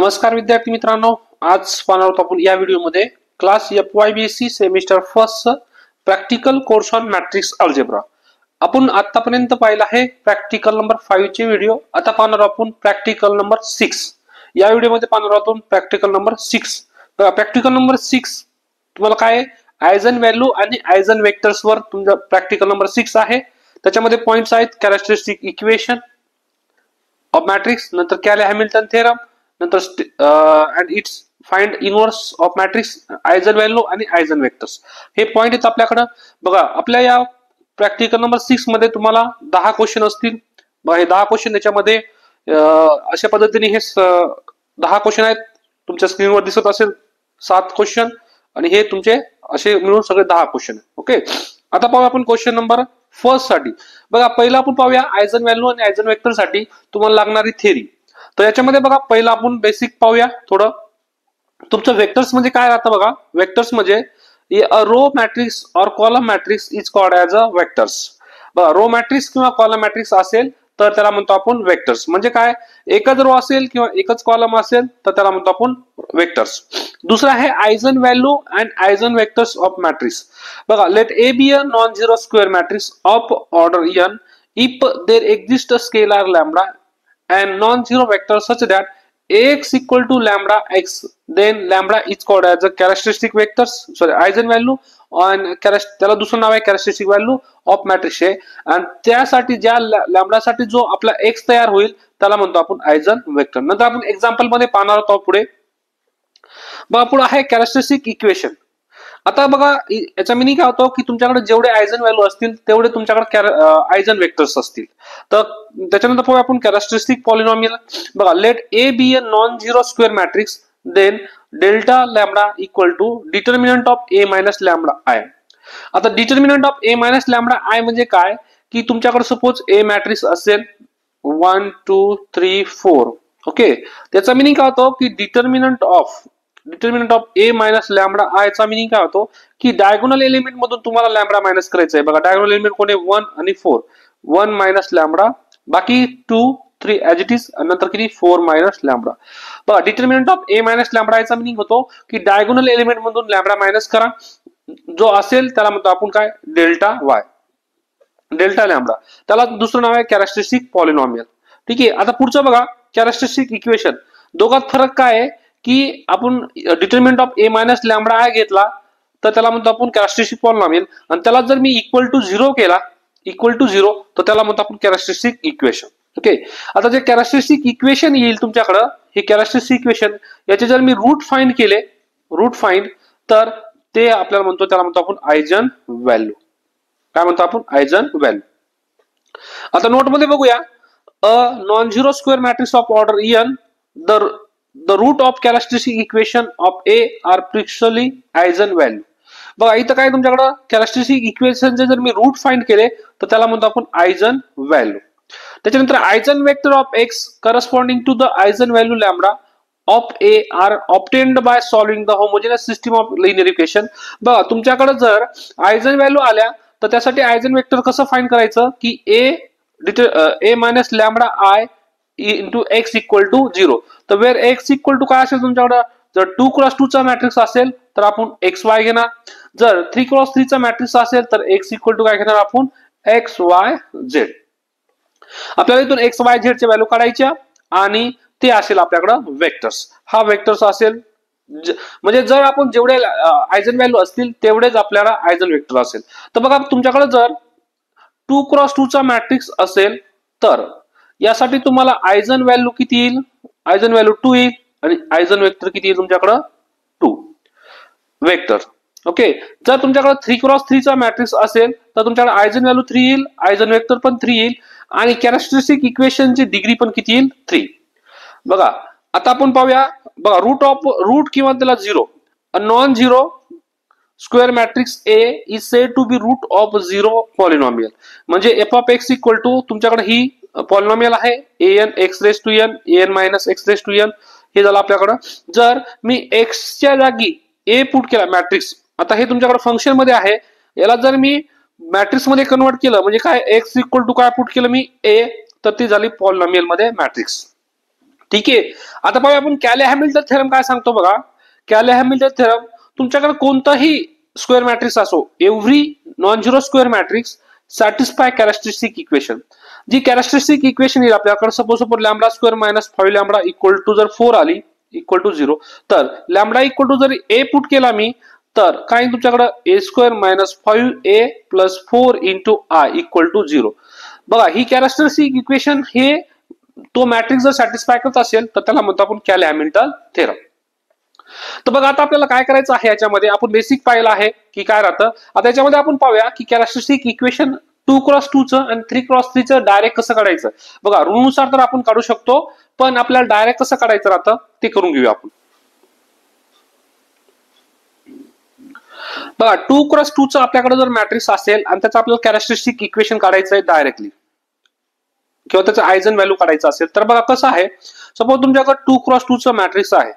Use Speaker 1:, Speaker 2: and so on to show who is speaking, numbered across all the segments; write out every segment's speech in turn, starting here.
Speaker 1: नमस्कार विद्यार्थी मित्रांनो, आज पाहणार आहोत आपण या व्हिडिओमध्ये class FYBSc semester first practical course on matrix algebra. आपण आतापर्यंत पाहिला आहे प्रॅक्टिकल नंबर 5 चे व्हिडिओ। आता पाहणार आपण प्रॅक्टिकल नंबर 6। या व्हिडिओमध्ये पाहणार आहोत प्रॅक्टिकल नंबर 6। प्रॅक्टिकल नंबर 6 तुम्हाला काय आयझन व्हॅल्यू आणि आयझन वेक्टर्स वर तुमचा प्रॅक्टिकल नंबर 6 आहे। त्याच्यामध्ये पॉइंट्स आहेत कॅरेक्टरिस्टिक इक्वेशन ऑफ मॅट्रिक्स, नंतर कॅले हॅमिल्टन थेरम, नंतर and its find inverse of matrix, eigen value आणि आयझन वेक्टर्स। हे पॉइंट आहेत आपल्याकडे। बघा आपल्या या प्रॅक्टिकल नंबर 6 मध्ये तुम्हाला 10 क्वेश्चन असतील। बघा हे 10 क्वेश्चन त्याच्यामध्ये अशा पद्धतीने हे 10 क्वेश्चन आहेत। तुमच्या स्क्रीनवर दिसत असेल 7 क्वेश्चन आणि हे तुमचे असे मिळून सगळे 10 क्वेश्चन आहे। ओके, आता पाहूया आपण क्वेश्चन नंबर फर्स्ट साठी। बघा पहिला आपण पाहूया आयझन व्हॅल्यू आणि आयझन वेक्टर साठी तुम्हाला लागणारी थेरी। तर याच्यामध्ये बघा पहिला आपण बेसिक पाहूया थोडं। तुमचं वेक्टर्स म्हणजे काय राहतं बघा। वेक्टर्स म्हणजे अ रो मॅट्रिक्स और column matrix is called as a vectors. बघा रो मॅट्रिक्स किंवा कॉलम मॅट्रिक्स असेल तर त्याला म्हणतो आपण वेक्टर्स। म्हणजे काय एकच रो असेल किंवा एकच कॉलम असेल तर त्याला म्हणतो आपण वेक्टर्स। दुसरा आहे eigen value and eigen vectors of matrix. बघा let A be a non zero square matrix of order n if there exists a scalar lambda and non-zero vector such that x equal to lambda x, then lambda is called as a characteristic vectors, sorry eigenvalue, and त्याला दुसरं नाव आहे characteristic value of matrix आहे। आणि त्यासाठी ज्या lambda साठी जो आपला x तयार होईल त्याला म्हणतो आपण आयझन वेक्टर। नंतर आपण एक्झाम्पल मध्ये पाहणार आहोत पुढे। बघा पुढे आहे characteristic इक्वेशन। आता बघा याचा मिनिंग काय होतो की तुमच्याकडे जेवढे आयझन व्हॅल्यू असतील तेवढे तुमच्याकडे आयझन वेक्टर्स असतील। तर त्याच्यानंतर पाहूया आपण कॅरेक्टरिस्टिक पॉलिनॉमियल। बघा let A be a non zero square matrix then delta lambda equal to determinant of A minus lambda I. आता determinant of A minus lambda I म्हणजे काय की तुमच्याकडे सपोज ए मॅट्रिक्स असेल 1 2 3 4। ओके, त्याचा meaning काय होतो की determinant of A minus lambda I चा मिनिंग काय होतो की डायगोनल एलिमेंट मधून तुम्हाला लॅम्बडा मायनस करायचं आहे। बघा डायगोनल एलिमेंट कोणी 1 आणि 4, 1 मायनस लॅम्बडा, बाकी 2 3 ऍज इट इज, नंतर किती 4 मायनस लॅम्बडा। बघा determinant of A minus lambda याचा मिनिंग होतो की डायगोनल एलिमेंट मधून लॅम्बडा मायनस करा, जो असेल त्याला म्हणतो आपण काय डेल्टा वाय, डेल्टा लॅम्बडा। त्याला दुसरं नाव आहे कॅरेक्टरिस्टिक पॉलिनॉमियल। ठीक आहे, आता पुढचं बघा कॅरेक्टरिस्टिक इक्वेशन। दोघात फरक काय आहे की आपण determinant of A minus lambda I घेतला तर त्याला म्हणतो आपण कॅरेक्टरिस्टिक पॉलिनॉमियल, आणि त्याला जर मी इक्वल टू 0 केला, इक्वल टू 0, तर त्याला म्हणतो आपण कॅरेक्टरिस्टिक इक्वेशन। ओके, आता जे कॅरेक्टरिस्टिक इक्वेशन येईल तुमच्याकडे, हे कॅरेक्टरिस्टिक इक्वेशन याचे जर मी रूट फाइंड केले, रूट फाइंड, तर ते आपल्याला म्हणतो त्याला म्हणतो आपण आयझन व्हॅल्यू। काय म्हणतो आपण आयझन व्हॅल्यू। आता नोट मध्ये बघूया अ non zero square matrix of order n the root of characteristic equation of A are precisely eigenvalue। बघा इथं काय तुमच्याकडे कॅरेक्टरिस्टिक इक्वेशनचे जर मी रूट फाइंड केले तर त्याला म्हणतो आपण आयझन व्हॅल्यू। त्याच्यानंतर eigen vector of x corresponding to the eigen value lambda of A are obtained by solving the homogeneous system of linear equation. बघा तुमच्याकडे जर आयझन व्हॅल्यू आल्या तर त्यासाठी आयझन वेक्टर कसं फाइंड करायचं की A minus lambda I into X equal to 0। तर वेर एक्स इक्वल टू काय असेल तुमच्याकडे, जर 2 क्रॉस 2 चा मॅट्रिक्स असेल तर आपण एक्स वाय घेणार, जर 3 क्रॉस 3 चा मॅट्रिक्स असेल तर एक्स इक्वल टू काय घेणार आपण एक्स वाय झेड। आपल्याला इथून एक्स वाय झेड च्या व्हॅल्यू काढायच्या आणि ते असेल आपल्याकडे वेक्टर्स। हा वेक्टर्स असेल, म्हणजे जर आपण जेवढे आयझन व्हॅल्यू असतील तेवढेच आपल्याला आयझन वेक्टर असेल। तर बघा तुमच्याकडे जर 2 क्रॉस 2 चा मॅट्रिक्स असेल तर यासाठी तुम्हाला आयझन व्हॅल्यू किती येईल, आयझन व्हॅल्यू 2 येईल आणि आयझन वेक्टर किती येईल तुमच्याकडे 2 वेक्टर। ओके, जर तुमच्याकडे 3 क्रॉस 3 चा मॅट्रिक्स असेल तर तुमच्याकडे आयझन व्हॅल्यू 3 येईल, आयझन वेक्टर पण 3 येईल आणि कॅरेक्टरिस्टिक इक्वेशनची डिग्री पण किती येईल 3। बघा आता आपण पाहूया, बघा रूट किंवा त्याला 0, a non zero square matrix A is said to be root of 0 polynomial. म्हणजे f of x equal to तुमच्याकडे ही पॉलिनॉमियल आहे an x raise to n, an minus x raise to n, हे झालं आपल्याकडे। जर मी x च्या जागी a पुट केला मॅट्रिक्स, आता हे तुमच्याकडे फंक्शन मध्ये आहे, याला जर मी मॅट्रिक्स मध्ये कन्वर्ट केलं म्हणजे काय x इक्वल टू काय पुट केलं मी a, तर ती झाली पॉलिनॉमियल मध्ये मॅट्रिक्स। ठीक आहे. आता पाहूया आपण कॅले हॅमिल्टन थेरम काय सांगतो बघा. कॅले हॅमिल्टन थेरम तुमच्याकडे कोणताही स्क्वेअर मॅट्रिक्स असो, every non zero square matrix satisfy characteristic equation. जी कॅरेक्टरिस्टिक इक्वेशन येईल आपल्याकडे, suppose lambda square minus 5 lambda equal to जर 4 आली इक्वल टू 0, तर लॅम्बडा इक्वल टू जर ए पुट केला मी, तर काय तुमच्याकडे A square minus 5a plus 4 into I equal to 0. बघा ही कॅरेक्टरिस्टिक इक्वेशन हे तो मॅट्रिक्स जर सॅटिस्फाय करत असेल तर त्याला म्हणतो आपण कॅले हॅमिल्टन थेरम. तर बघा आता आपल्याला काय करायचं आहे, याच्यामध्ये आपण बेसिक पाहिलं आहे की काय राहतं. आता याच्यामध्ये आपण पाहूया की कॅरेक्टरिस्टिक इक्वेशन 2x2 चं आणि 3x3 चं डायरेक्ट कसं काढायचं. बघा रूलनुसार तर आपण काढू शकतो, पण आपल्याला डायरेक्ट कसं काढायचं राहतं ते करून घेऊया आपण. बघा 2x2 चं आपल्याकडे जर मॅट्रिक्स असेल आणि त्याचं आपल्याला कॅरेक्टरिस्टिक इक्वेशन काढायचं आहे डायरेक्टली, किंवा त्याचं आयजन व्हॅल्यू काढायचं असेल, तर बघा कसं आहे. सपोज तुमच्याकडे 2x2 चं मॅट्रिक्स आहे,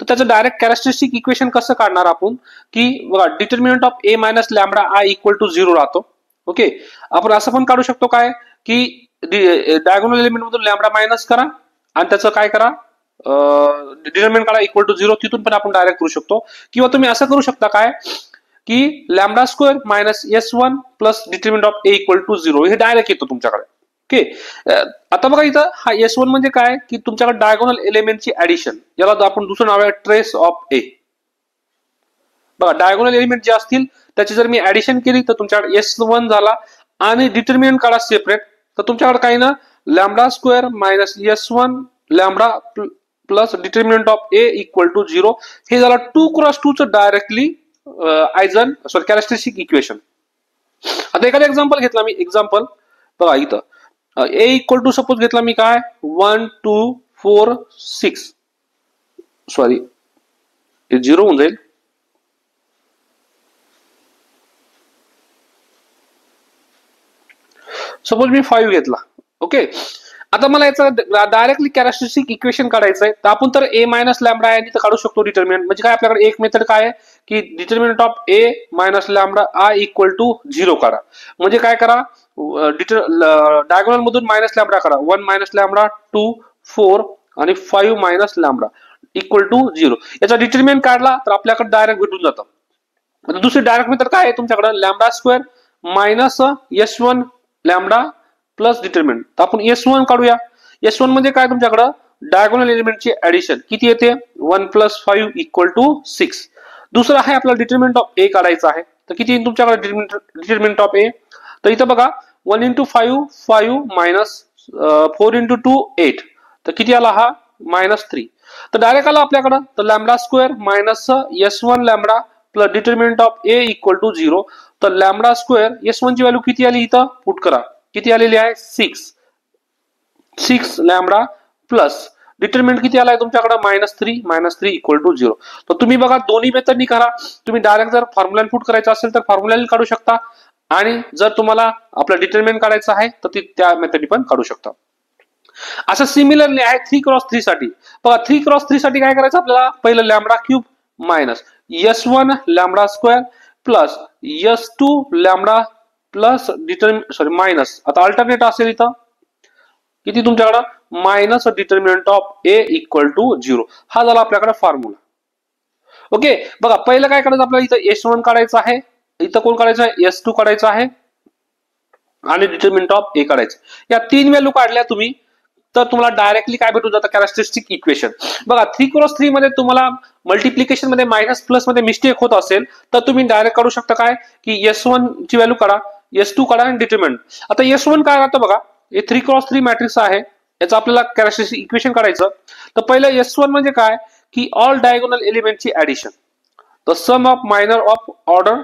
Speaker 1: तर त्याचं डायरेक्ट कॅरेक्टरिस्टिक इक्वेशन कसं काढणार आपण, की बघा determinant of A minus lambda I equal to 0 राहतो. ओके, आपण असं पण काढू शकतो काय की डायगोनल एलिमेंट मधून लॅम्बडा मायनस करा आणि त्याचं काय करा डिटर्मिनंट काढा इक्वल टू 0, तिथून पण आपण डायरेक्ट करू शकतो. किंवा तुम्ही असं करू शकता काय की lambda square minus S1 plus determinant of A equal to 0, हे डायरेक्ट येतो तुमच्याकडे. ओके, आता बघा इथं हा S1 म्हणजे काय की तुमच्याकडे डायगोनल एलिमेंटची ऍडिशन, याला आपण दुसरं नाव आहे ट्रेस ऑफ ए. बघा डायगोनल एलिमेंट जे असतील त्याची जर मी ऍडिशन केली तर तुमच्याकडे S1 झाला, आणि डिटर्मिनंट काढा सेपरेट, तर तुमच्याकडे काही ना lambda square minus S1 lambda plus determinant of A equal to 0, हे झाला 2x2 चं डायरेक्टली कॅरेक्टरिस्टिक इक्वेशन. आता एखादा एक्झाम्पल घेतला मी, एक्झाम्पल बघा इथं ए इक्वल टू सपोज घेतला मी काय 1 2 4 6, सॉरी 0 होऊन जाईल. सपोज मी 5 घेतला. ओके, आता मला याचं डायरेक्टली कॅरेक्टरिस्टिक इक्वेशन काढायचं आहे, तर आपण तर ए मायनस लॅम्बडा आहे तर काढू शकतो डिटर्मिनंट. म्हणजे काय आपल्याकडे एक मेथड काय आहे की determinant of A minus lambda I equal to 0 काढा. म्हणजे काय करा डायगोनल मधून मायनस लॅम्बडा करा, 1 मायनस लॅम्बडा 2 4 आणि 5 मायनस लॅम्बडा इक्वल टू 0. याचा डिटर्मिनंट काढला तर आपल्याकडे डायरेक्ट भेटून जातं. दुसरी डायरेक्ट मेथड काय आहे तुमच्याकडे lambda square minus S1 lambda plus determinant. तर आपण S1 काढूया. S1 म्हणजे काय तुमच्याकडं डायगोनल एलिमेंटची ऍडिशन किती येते 1 प्लस 5 इक्वल टू 6. दुसरा आहे आपल्याला डिटर्मिनंट ऑफ ए काढायचा आहे, तर किती येईल तुमच्याकडे डिटर्मिनंट ऑफ ए. तर इथं बघा 1 इंटू 5 5 मायनस 4 इंटू 2 8, तर किती आला हा -3. तर डायरेक्ट आला आपल्याकडं तर lambda square minus S1 lambda plus determinant of A equal to 0. तर लॅम्बडा स्क्वेअर S1 ची व्हॅल्यू किती आली इथं पुट करा, किती आलेली आहे 6 लॅम्बडा प्लस डिटर्मिनंट किती आलाय तुमच्याकडे -3 इक्वल टू 0. तर तुम्ही बघा दोन्ही मेथडनी करा. तुम्ही डायरेक्ट जर फॉर्म्युला पुट करायचं असेल तर फॉर्म्युला काढू शकता, आणि जर तुम्हाला आपलं डिटर्मिनंट काढायचं आहे तर त्या मेथडनी पण काढू शकता. असं सिमिलरली आहे 3x3 साठी. बघा 3x3 साठी काय करायचं आपल्याला, पहिलं lambda cube minus S1 lambda square plus S2 lambda plus minus, आता अल्टरनेट असेल इथं किती तुमच्याकडे minus determinant of A equal to 0. हा झाला आपल्याकडे फॉर्म्युला. ओके, बघा पहिलं काय करायचं आपल्याला इथं S1 काढायचं आहे, इथं कोण काढायचं आहे S2 काढायचं आहे, आणि डिटर्मिनंट ऑफ ए काढायचं. या 3 व्हॅल्यू काढल्या तुम्ही तर तुम्हाला डायरेक्टली काय भेटून जातं कॅरेक्टरिस्टिक इक्वेशन. बघा 3x3 मध्ये तुम्हाला मल्टिप्लिकेशन मध्ये मायनस प्लस मध्ये मिस्टेक होत असेल तर तुम्ही डायरेक्ट काढू शकता काय की S1 ची व्हॅल्यू काढा, S2 काढा आणि डिटर्मिनंट. आता S1 काय राहतं बघा, हे 3x3 मॅट्रिक्स आहे, याचं आपल्याला कॅरेक्टरिस्टिक इक्वेशन काढायचं. तर पहिलं S1 म्हणजे काय की ऑल डायगोनल एलिमेंटची addition, the sum of minor of order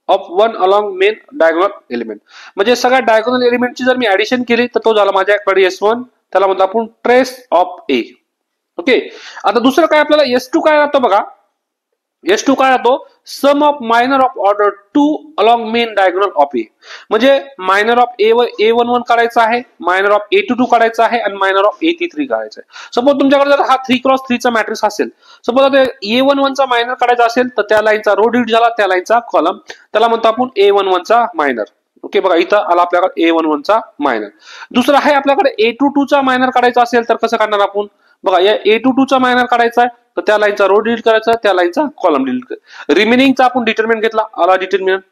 Speaker 1: of 1 along main diagonal element. म्हणजे सगळ्या डायगोनल एलिमेंटची जर मी ऍडिशन केली तर तो झाला माझ्याकडे S1, त्याला म्हणतो आपण ट्रेस ऑफ ए. ओके, आता दुसरं काय आपल्याला S2 काय राहतं बघा, S2 काय राहतो sum of minor of order 2 along main diagonal of A. म्हणजे मायनर ऑफ A11 काढायचा आहे, मायनर ऑफ A22 काढायचा आहे, आणि मायनर ऑफ A33 काढायचा आहे. सपोज तुमच्याकडे जर हा 3x3 चा मॅट्रिक्स असेल, सपोज आता A11 चा मायनर काढायचा असेल तर त्या लाईनचा रो डिव्हिड झाला त्या लाईनचा कॉलम, त्याला म्हणतो आपण A11 चा मायनर. ओके बघा इथं आला आपल्याकडे A11 चा मायनर. दुसरा आहे आपल्याकडे A22 चा मायनर काढायचा असेल तर कसं काढणार आपण? बघा या A22 चा मायनर काढायचा आहे तर त्या लाईनचा रो डिलीट करायचा, त्या लाईनचा कॉलम डिलीट करायचा. रिमेनिंगचा आपण डिटर्मिनंट घेतला, आला डिटर्मिनंट.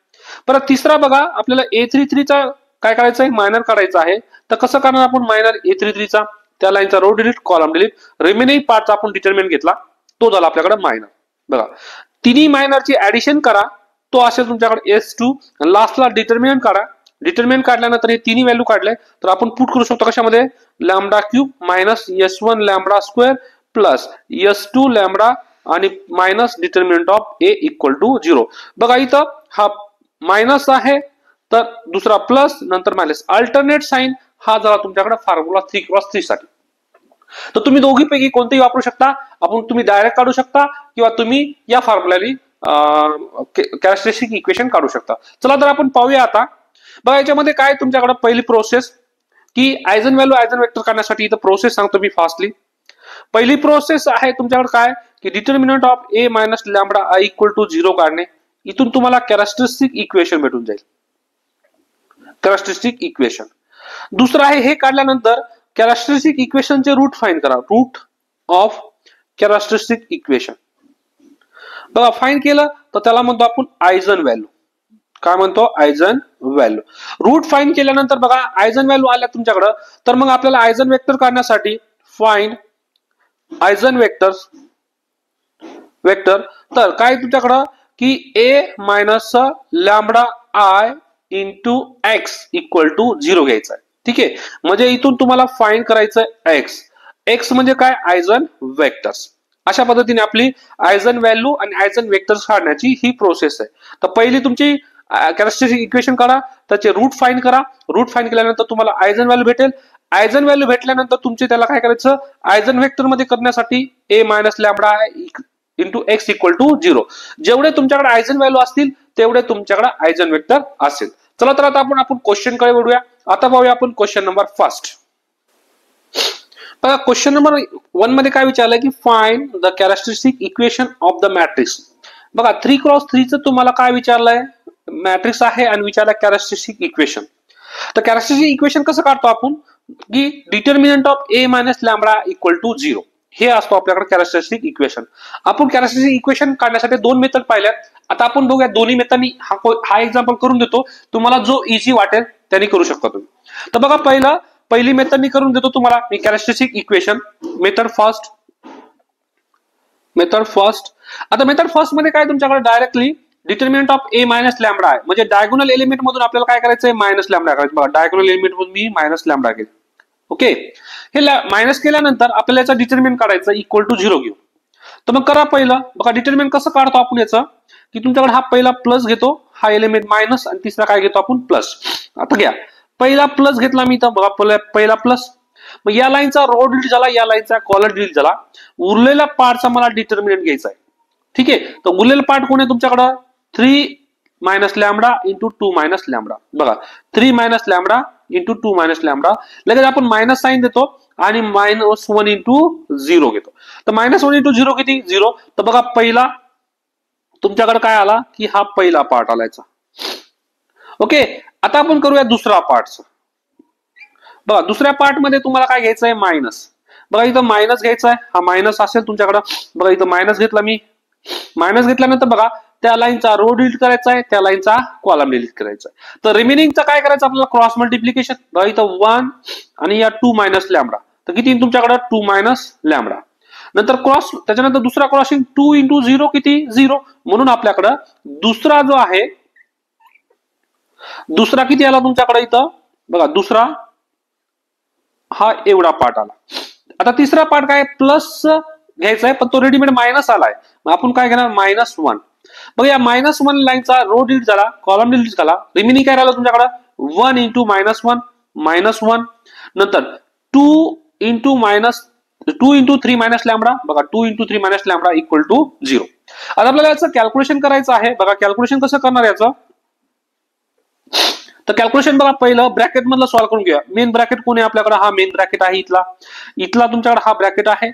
Speaker 1: परत तिसरा बघा आपल्याला A33 चा काय करायचं आहे? मायनर काढायचा आहे. तर कसं करणार आपण मायनर A33 चा? त्या लाईनचा row delete, column delete, remaining पार्टचा आपण डिटर्मिनंट घेतला, तो झाला आपल्याकडे मायनर. बघा तिन्ही मायनरची ऍडिशन करा, तो असेल तुमच्याकडे S2. लास्टला डिटर्मिनंट काढा. डिटर्मिनंट काढल्यानंतर हे तिन्ही व्हॅल्यू काढले तर आपण पुट करू शकतो कशामध्ये? Lambda cube minus S1 lambda square plus S2 lambda आणि minus determinant of A equal to 0. बघा इथं हा मायनस आहे तर दुसरा प्लस नंतर मायनस, अल्टरनेट साइन हा झाला तुमच्याकडे फॉर्म्युला 3x3 साठी. तर तुम्ही दोघीपैकी कोणतेही वापरू शकता. तुम्ही डायरेक्ट काढू शकता किंवा तुम्ही या फॉर्म्युलानी कॅरेक्टरिस्टिक इक्वेशन काढू शकता. चला तर आपण पाहूया आता. बघा याच्यामध्ये काय तुमच्याकडे पहिली प्रोसेस की आयझन व्हॅल्यू आयझन वेक्टर काढण्यासाठी इथं प्रोसेस सांगतो मी फास्टली. पहिली प्रोसेस आहे तुमच्याकडे काय की determinant of A minus lambda I equal to 0 काढणे. इथून तुम्हाला कॅरेक्टरिस्टिक इक्वेशन भेटून जाईल. Characteristic equation. दुसरं आहे हे काढल्यानंतर कॅरेक्टरिस्टिक इक्वेशनचे रूट फाइंड करा. Root of characteristic equation. बघा फाइंड केलं तर त्याला म्हणतो आपण आयझन व्हॅल्यू. काय म्हणतो? आयझन व्हॅल्यू. रूट फाइंड केल्यानंतर बघा आयझन व्हॅल्यू आल्या तुमच्याकडे तर मग आपल्याला आयझन वेक्टर काढण्यासाठी फाइंड आयझन वेक्टर तर काय तुमच्याकडं की A minus lambda I into X equal to 0 घ्यायचा आहे. ठीक आहे, म्हणजे इथून तुम्हाला फाइंड करायचं X. X म्हणजे काय? आयझन वेक्टर्स. अशा पद्धतीने आपली आयझन व्हॅल्यू आणि आयझन वेक्टर्स काढण्याची ही प्रोसेस आहे. तर पहिली तुमची कॅरेक्टरिस्टिक इक्वेशन काढा, त्याचे रूट फाइंड करा. रूट फाइंड केल्यानंतर तुम्हाला आयझन व्हॅल्यू भेटेल. आयझन व्हॅल्यू भेटल्यानंतर तुमचे त्याला काय करायचं? आयझन वेक्टर मध्ये करण्यासाठी A minus lambda into X equal to 0. जेवढे तुमच्याकडे आयझन व्हॅल्यू असतील तेवढे तुमच्याकडे आयझन वेक्टर असेल. चला तर आता आपण क्वेश्चन कडे वळूया. आता पाहूया आपण क्वेश्चन नंबर फर्स्ट. बघा क्वेश्चन नंबर 1 मध्ये काय विचारलंय की find the characteristic equation of the matrix. बघा 3x3 च तुम्हाला काय विचारलंय? मॅट्रिक्स आहे आणि विचारलंय कॅरेक्टरिस्टिक इक्वेशन. तर कॅरेक्टरिस्टिक इक्वेशन कसं काढतो आपण की determinant of A minus lambda equal to 0 हे असतो आपल्याकडे कॅरेक्टरिस्टिक इक्वेशन. आपण कॅरेक्टरिस्टिक इक्वेशन काढण्यासाठी दोन मेथड पाहिल्यात. आता आपण बघूया दोन्ही मेथडनी हा एक्झाम्पल करून देतो. तुम्हाला जो इझी वाटेल त्यांनी करू शकता तुम्ही. तर बघा पहिली मेथडनी करून देतो तुम्हाला मी कॅरेक्टरिस्टिक इक्वेशन. Method first. आता मेथड फर्स्ट मध्ये काय तुमच्याकडे directly determinant of A minus lambda आहे, म्हणजे डायगोनल एलिमेंट मधून आपल्याला काय करायचंय? मायनस लॅम्बडा करायचं. बघा डायगोनल एलिमेंट मधून मी मायनस लॅम्बडा घेतो. ओके, हे मायनस केल्यानंतर आपल्याला याचा डिटर्मिनंट काढायचं इक्वल टू 0 घेऊ. तर मग करा पहिलं. बघा डिटर्मिनंट कसं काढतो आपण याचं की तुमच्याकडे हा पहिला प्लस घेतो, हा एलिमेंट मायनस आणि तिसरा काय घेतो आपण? प्लस. आता घ्या पहिला प्लस घेतला मी तर बघा पहिला प्लस. मग या लाईनचा रो डिलीट झाला, या लाईनचा कॉलम डिलीट झाला. उरलेला पार्टचा मला डिटर्मिनंट घ्यायचा आहे. ठीक आहे, तर उरलेला पार्ट कोण आहे तुमच्याकडं? 3 minus lambda into 2 minus lambda. बघा 3 minus lambda into 2 minus lambda. लगेच आपण मायनस साइन देतो आणि -1 इंटू 0 घेतो. तर -1 इंटू 0 किती? 0. तर बघा पहिला तुमच्याकडे काय आला की हा पहिला पार्ट आलायचा. ओके, आता आपण करूया दुसरा पार्ट. बघा दुसऱ्या पार्ट मध्ये तुम्हाला काय घ्यायचं आहे? मायनस. बघा इथं मायनस घ्यायचा आहे, हा मायनस असेल तुमच्याकडे. बघा इथं मायनस घेतला मी. मायनस घेतल्यानंतर बघा त्या लाईनचा रो डिलीट करायचा आहे, त्या लाईनचा कॉलम डिलीट करायचा आहे. तर रिमेनिंगचा काय करायचं आपल्याला? Cross multiplication. बघा इथं 1 आणि या 2 मायनस लॅम्बडा. तर किती तुमच्याकडे? 2 मायनस लॅम्बडा. नंतर क्रॉस, त्याच्यानंतर दुसरा क्रॉसिंग 2 इंटू 0 किती? 0. म्हणून आपल्याकडं दुसरा जो आहे, दुसरा किती आला तुमच्याकडे इथं? बघा दुसरा हा एवढा पार्ट आला. आता तिसरा पार्ट काय? प्लस घ्यायचा आहे पण तो रेडीमेड मायनस आलाय. मग आपण काय घेणार? -1. बघा या -1 लाईनचा रो डिलीट झाला, कॉलम डिलीट झाला. रिमेनिंग काय राहिलं तुमच्याकडे? 1 इंटू -1 नंतर 2 इंटू 3 मायनस लॅम्बडा. बघा 2 into 3 minus lambda equal to 0. आता आपल्याला याचं कॅल्क्युलेशन करायचं आहे. बघा कॅल्क्युलेशन कसं करणार याचं? तर कॅल्क्युलेशन बघा पहिलं ब्रॅकेट मधलं सॉल्व्ह करून घ्या. मेन ब्रॅकेट कोण आहे आपल्याकडे? हा मेन ब्रॅकेट आहे इथला तुमच्याकडे हा ब्रॅकेट आहे.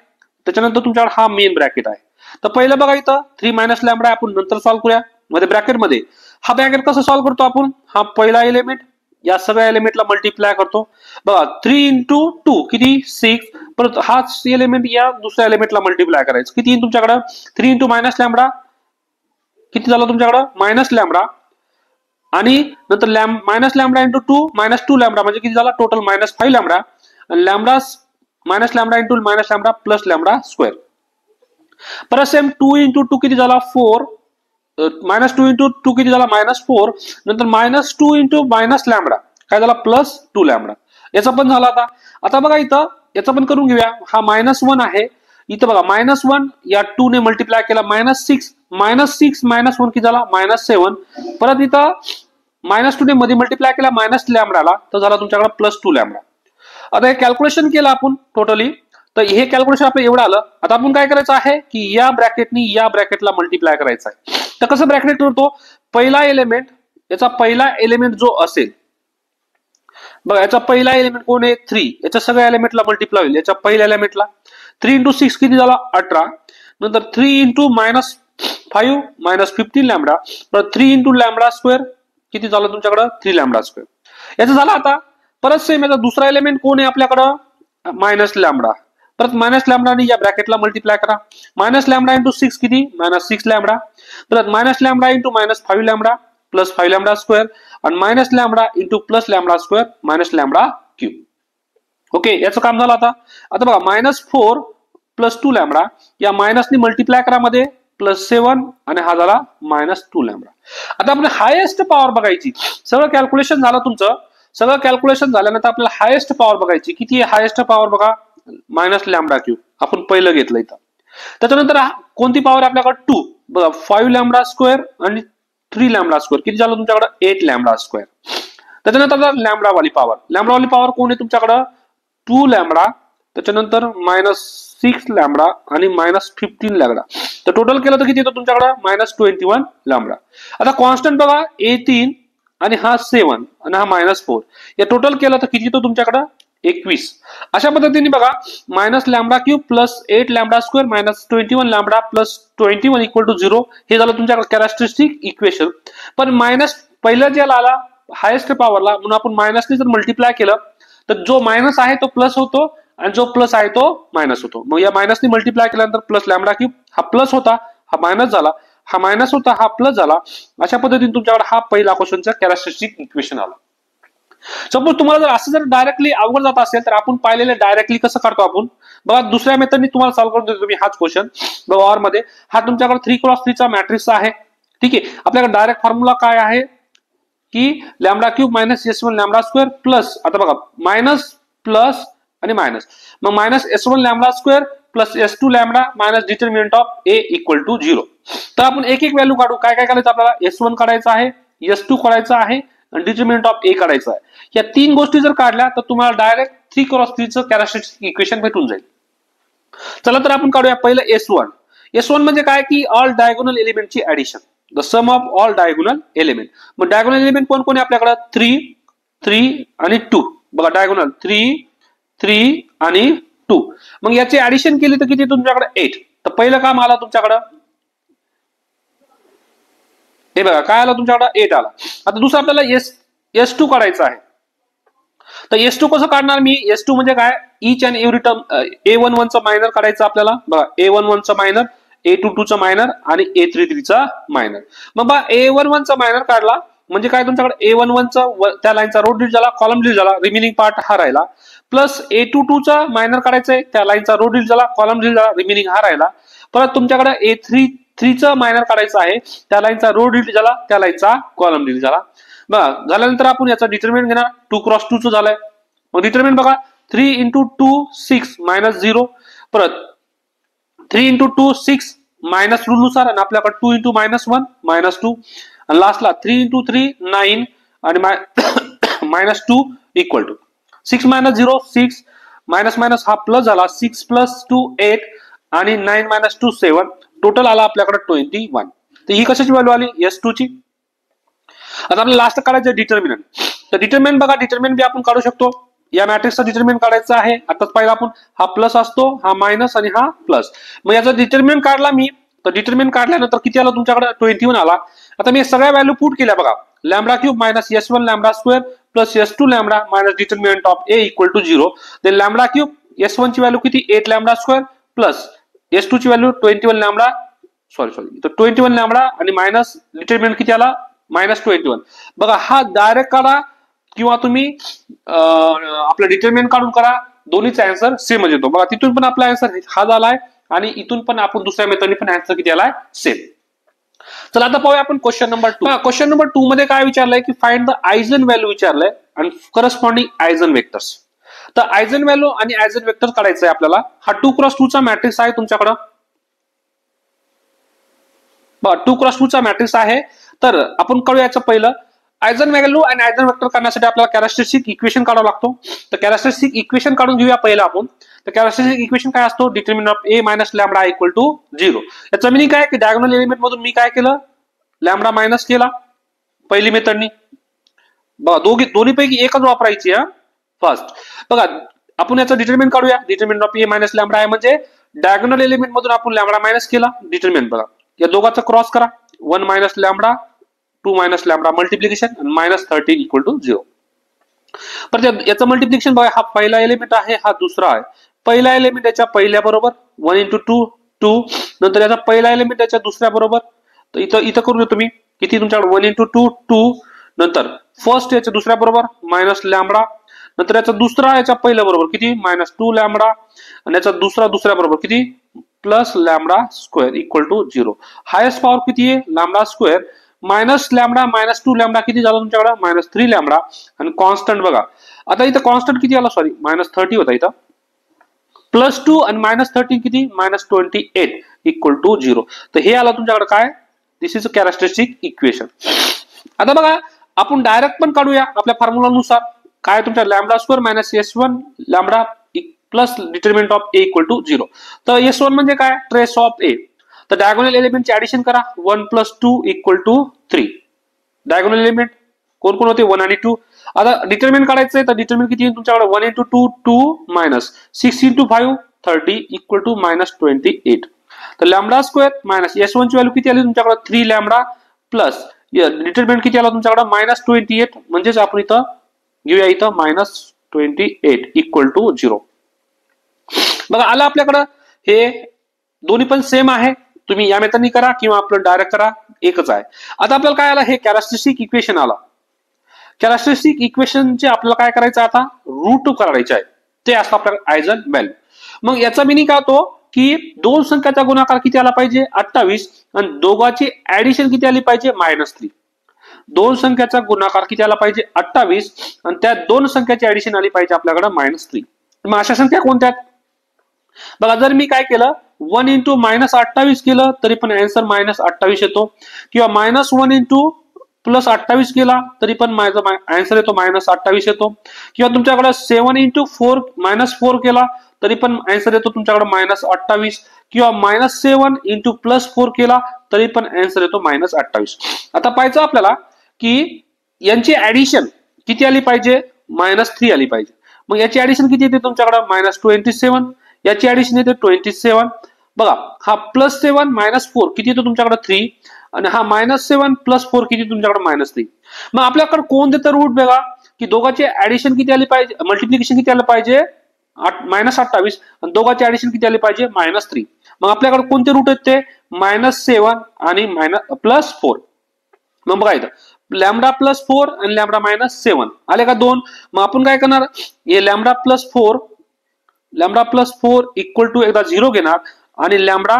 Speaker 1: त्याच्यानंतर तुमच्याकडे हा मेन ब्रॅकेट आहे. तर पहिलं बघा इथं 3 मायनस लॅम्बडा आपण नंतर सॉल्व्ह करूया. मध्ये ब्रॅकेट मध्ये हा ब्रॅकेट कसं सॉल्व्ह करतो आपण, हा पहिला एलिमेंट या सगळ्या एलिमेंटला मल्टिप्लाय करतो बघा, 3 into 2 किती 6, परत हाच एलिमेंट या दुसऱ्या एलिमेंटला मल्टिप्लाय करायचं, किती तुमच्याकडे 3 into मायनस लॅम्बडा, किती झालं तुमच्याकडे मायनस लॅम्बडा, आणि नंतर minus lambda into 2 minus 2 lambda म्हणजे किती झाला टोटल मायनस 5 लॅम्बडा, आणि lambda minus lambda into minus lambda plus lambda square. परत सेम 2 into 2 किती झाला 4, मायनस 2 into 2 किती झाला मायनस 4, नंतर मायनस 2 into मायनस लॅम्बडा काय झाला प्लस 2 लॅम्बडा. याचा पण झाला आता. आता बघा इथं याचं पण करून घेऊया, हा -1 आहे, इथं बघा -1 या 2 ने मल्टिप्लाय केला -6 -1 किती झाला -7, परत इथं -2 ने मध्ये मल्टिप्लाय केला मायनस लॅम्बडाला तर झाला तुमच्याकडे प्लस 2 लॅम्बडा. आता हे कॅल्क्युलेशन केलं आपण टोटली, तर हे कॅल्क्युलेशन आपलं एवढं आलं. आता आपण काय करायचं आहे की या ब्रॅकेटनी या ब्रॅकेटला मल्टिप्लाय करायचं आहे. तर कसं ब्रॅकेट करतो, पहिला एलिमेंट याचा पहिला एलिमेंट जो असेल बघा, याचा पहिला एलिमेंट कोण आहे 3, याच्या सगळ्या एलिमेंटला मल्टिप्लाय होईल. याच्या पहिल्या एलिमेंटला 3 into 6 किती झाला 18, नंतर 3 into -5 -15 लॅम्बडा, परत 3 into लॅम्बडा स्क्वेअर किती झालं तुमच्याकडे 3 लॅम्बडा स्क्वेअर. याचं झालं. आता परत सेम याचा दुसरा एलिमेंट कोण आहे आपल्याकडं मायनस लॅम्बडा, परत मायनस लॅम्बडाने या ब्रॅकेटला मल्टिप्लाय करा, मायनस लॅम्बडा इंटू 6 किती -6 लॅम्बडा, परत minus lambda into -5 lambda plus 5 lambda square, आणि minus lambda into plus lambda square minus lambda cube. Okay, याचं काम झालं. आता आता बघा -4 प्लस 2 लॅम्बडा या मायनसने मल्टिप्लाय करा मध्ये +7 आणि हा झाला -2 लॅम्बडा. आता आपण हायेस्ट पॉवर बघायची, सगळं कॅल्क्युलेशन झालं तुमचं, सगळं कॅल्क्युलेशन झाल्यानंतर आपल्याला हायेस्ट पॉवर बघायची, किती आहे हायेस्ट पॉवर बघा मायनस लॅम्बडा क्यूब आपण पहिलं घेतलं इथं. त्याच्यानंतर कोणती पॉवर आपल्याकडे 2 बघा 5 लॅम्बडा स्क्वेअर आणि 3 लॅम्बडा स्क्वेअर किती झालं तुमच्याकडे 8 लॅम्बडा स्क्वेअर. त्याच्यानंतर लॅम्बडावाली पॉवर कोण आहे तुमच्याकडे 2 लॅम्बडा, त्याच्यानंतर -6 लॅम्बडा आणि -15 लॅम्बडा, तर टोटल केलं तर किती येतं तुमच्याकडे -21 लॅम्बडा. आता कॉन्स्टंट बघा A3 आणि हा 7 आणि हा -4, या टोटल केलं तर किती येतो तुमच्याकडे 21. अशा पद्धतीने बघा minus lambda cube plus 8 lambda square -21 lambda plus 21 = 0, हे झालं तुमच्याकडे कॅरेक्टरिस्टिक इक्वेशन. पण मायनस पहिलं जे आला हायेस्ट पॉवरला, म्हणून आपण मायनसने जर मल्टिप्लाय केलं तर जो मायनस आहे तो प्लस होतो आणि जो प्लस आहे तो मायनस होतो. मग या मायनसने मल्टिप्लाय केल्यानंतर प्लस लॅम्बडा क्यूब, हा प्लस होता हा मायनस झाला, हा मायनस होता हा प्लस झाला. अशा पद्धतीने तुमच्याकडे हा पहिला क्वेश्चनचा कॅरेक्टरिस्टिक इक्वेशन आला. सपोज तुम्हाला जर असं जर डायरेक्टली अवघड जात असेल तर आपण पाहिलेलं डायरेक्टली कसं काढतो आपण बघा, दुसऱ्या मेथडनी तुम्हाला सॉल्व्ह करून देतो मी हाच क्वेश्चन. बघा ऑर मध्ये हा तुमच्याकडे 3x3 चा मॅट्रिक्स आहे, ठीक आहे. आपल्याकडे डायरेक्ट फॉर्म्युला काय आहे की lambda cube -S1 lambda square plus, आता बघा मायनस प्लस आणि मायनस, मग -S1 lambda square plus S2 lambda minus determinant of A = 0. तर आपण एक एक व्हॅल्यू काढू. काय काय करायचं आपल्याला, S1 काढायचं आहे, S2 काढायचं आहे आणि डिटर्मिनंट ऑफ A काढायचं आहे. या तीन गोष्टी जर काढल्या तर तुम्हाला डायरेक्ट 3x3 चं कॅरेक्टरिस्टिक इक्वेशन भेटून जाईल. चला तर आपण काढूया पहिलं S1. S1 म्हणजे काय की ऑल डायगोनल एलिमेंटची addition, the sum of all diagonal element. मग डायगोनल एलिमेंट कोण कोण आहे आपल्याकडे 3 3 आणि 2. बघा डायगोनल 3 3 आणि 2, मग याची ऍडिशन केली तर किती तुमच्याकडे 8. तर पहिलं काम आलं तुमच्याकडे, हे बघा काय आलं तुमच्याकडे 8 आला. आता दुसरं आपल्याला S2 काढायचं आहे. तर S2 कसं काढणार मी, S2 म्हणजे काय each and every term, A11 चा मायनर काढायचं आपल्याला. बघा A11 चा मायनर, A22 चा मायनर आणि A33 चा मायनर. मग बघा A11 चा मायनर काढला म्हणजे काय तुमच्याकडे A11 चा त्या लाईनचा रो डिलीट झाला, कॉलम डिलीट झाला, रिमेनिंग पार्ट हा राहिला, प्लस A22 चा मायनर काढायचंय, त्या लाईनचा रो डिलीट झाला, कॉलम डिलीट झाला, रिमेनिंग हा राहिला. परत तुमच्याकडे A33 चा मायनर काढायचं आहे, त्या लाईनचा रो डिलीट झाला, त्या लाईनचा कॉलम डिलीट झाला. बघा झाल्यानंतर आपण याचा डिटर्मिनंट घेणार, 2x2 चं झालंय. मग डिटर्मिनंट बघा 3 × 2 6 -0, परत 3 × 2 6 मायनस रूल नुसार, आणि आपल्याकडे 2 × -1 -2, आणि लास्टला 3 × 3 9 आणि -2 = 6 - 0 6 मायनस मायनस हा प्लस झाला, 6 + 2 8 आणि 9 - 2 7, टोटल आला आपल्याकडे 21. तर ही कशाची व्हॅल्यू आली S2 ची. आता आपल्याला लास्ट काढायचं डिटर्मिनंट. तर डिटर्मिनंट बघा, डिटर्मिनंट बी आपण काढू शकतो. या मॅट्रिक्सचा डिटर्मिनंट काढायचा आहे. आताच पाहिला आपण, हा प्लस असतो, हा मायनस आणि हा प्लस. मग याचा डिटर्मिनंट काढला मी तर डिटरमिनंट काढल्यानंतर किती आला तुमच्याकडे 21 आला. आता मी सगळ्या व्हॅल्यू पुट केल्या बघा. Lambda cube minus S1 lambda square plus S2 lambda minus determinant of A equal to 0. Then lambda cube S1 ची व्हॅल्यू किती 8 लॅम्बडा स्क्वेअर प्लस S2 ची व्हॅल्यू 21 लॅम्बडा तर 21 लॅम्बडा आणि मायनस डिटरमिनंट किती आला -21. बघा हा डायरेक्ट काढा किंवा तुम्ही आपलं डिटरमिनंट काढून करा, दोन्हीचा आन्सर सेमच येतो. बघा तिथून पण आपला आन्सर हा झालाय आणि इथून पण आपण दुसऱ्या मेथडने पण आन्सर किती आलाय सेम. चला आता पाहूया आपण क्वेश्चन नंबर 2. क्वेश्चन नंबर 2 मध्ये काय विचारलंय की फाइंड द आयझन व्हॅल्यू विचारलंय आणि करस्पॉन्डिंग आयझन वेक्टर्स. तर आयझन व्हॅल्यू आणि आयझन वेक्टर काढायचं आहे आपल्याला. हा 2x2 चा मॅट्रिक्स आहे तुमच्याकडे. 2x2 चा मॅट्रिक्स आहे. तर आपण करूयाचं पहिलं आयझन व्हॅल्यू आणि आयझन वेक्टर काढण्यासाठी आपल्याला कॅरेक्टरिस्टिक इक्वेशन काढावा लागतो. तर कॅरेक्टरिस्टिक इक्वेशन काढून घेऊया पहिलं आपण. तर कॅरेक्टरिस्टिक इक्वेशन काय असतो determinant of A minus lambda equal to 0. याचा मिनिंग काय की डायगोनल एलिमेंट मधून मी काय केलं लॅम्बडा मायनस केला पहिली मेथडनी. बघा दोन्ही पैकी एकच वापरायची हा फर्स्ट. बघा आपण याचा डिटरमिनंट काढूया. Determinant of A minus lambda आहे म्हणजे डायगोनल एलिमेंट मधून आपण लॅम्बडा मायनस केला डिटरमिनंट. बघा या दोघांचा क्रॉस करा 1 minus lambda 2 minus lambda multiplication आणि मायनस 13 इक्वल टू 0. पण याचं मल्टिप्लिकेशन बघा हा पहिला एलिमेंट आहे हा दुसरा आहे. पहिला एलिमेंट याच्या पहिल्या बरोबर 1 इंटू 2 2 नंतर याचा पहिला एलिमेंट याच्या दुसऱ्या बरोबर. तर इथं करून तुम्ही किती तुमच्याकडे 1 इंटू 2 2 नंतर फर्स्ट याच्या दुसऱ्या बरोबर मायनस लॅम्बडा नंतर याचा दुसरा याच्या पहिल्या बरोबर किती -2 लॅम्बडा आणि याचा दुसऱ्या बरोबर किती plus lambda square equal to 0. Highest power किती आहे lambda square minus lambda -2 lambda किती झालं तुमच्याकडे -3 लॅम्बडा आणि कॉन्स्टंट बघा. आता इथं कॉन्स्टंट किती आला सॉरी -30 होता इथं +2 आणि -13 किती -28 इक्वल टू 0. तर हे आलं तुमच्याकडे काय दिस इज अ कॅरेक्टरिस्टिक इक्वेशन. आता बघा आपण डायरेक्ट पण काढूया आपल्या फॉर्म्युलानुसार. काय तुमच्या lambda square minus S1 lambda plus determinant of A equal to 0. तर S1 म्हणजे काय ट्रेस ऑफ A. तर डायगोनल एलिमेंटचे ऍडिशन करा 1 + 2 इक्वल टू 3. डायगोनल एलिमेंट कोण कोण होते 1 आणि 2. आता डिटरमिनंट काढायचं आहे तर डिटरमिनंट किती येईल तुमच्याकडे 1 into 2 2 minus 6 into 5 30 equal to -28. तर लॅम्बडा स्क्वेअर मायनस S1 ची व्हॅल्यू किती आली तुमच्याकडे 3 लॅम्बडा प्लस डिटरमिनंट किती आला तुमच्याकडे -28 म्हणजेच आपण इथं घेऊया इथं -28 इक्वल टू 0. बघा आला आपल्याकडं हे दोन्ही पण सेम आहे. तुम्ही या मेथडनी करा किंवा आपलं डायरेक्ट करा एकच आहे. आता आपल्याला काय आलं हे कॅरेक्टरिस्टिक इक्वेशन आला. कॅरेक्टरिस्टिक इक्वेशनचे आपल्याला काय करायचं आता रूट काढायचे आहे. ते असतं आपल्याला आयझन व्हॅल्यू. मग याचा मिनिंग काय होतो की दोन संख्याचा गुणाकार किती आला पाहिजे 28 आणि दोघांची ऍडिशन किती आली पाहिजे -3. दोन संख्याचा गुणाकार किती आला पाहिजे 28 आणि त्या दोन संख्याची ऍडिशन आली पाहिजे आपल्याकडे -3. मग अशा संख्या कोणत्या बघा जर मी काय केलं 1 इंटू -28 केलं तरी पण आन्सर -28 येतो किंवा -1 इंटू +28 केला तरी पण माझा आन्सर येतो -28 येतो किंवा तुमच्याकडे 7 इंटू 4 -4 केला तरी पण आन्सर येतो तुमच्याकडे -28 किंवा -7 इंटू +4 केला तरी पण आन्सर येतो -28. आता पाहायचं आपल्याला की यांची ऍडिशन किती आली पाहिजे -3 आली पाहिजे. मग याची ऍडिशन किती येते तुमच्याकडे -27 याची ऍडिशन येते 27. बघा हा +7 -4 किती येतो तुमच्याकडे 3 आणि हा -7 +4 किती तुमच्याकडे -3. मग आपल्याकडे कोण देतं रूट बघा की दोघांची ऍडिशन किती आली पाहिजे मल्टिप्लिकेशन किती आलं पाहिजे -28 आणि दोघांची ऍडिशन किती आली पाहिजे -3. मग आपल्याकडे कोणते रूट आहेत ते -7 आणि +4. मग बघा इथं लॅम्बडा +4 आणि लॅम्बडा -7 आले का 2. मग आपण काय करणार हे लॅम्बडा +4 इक्वल टू एकदा 0 घेणार आणि लॅम्बडा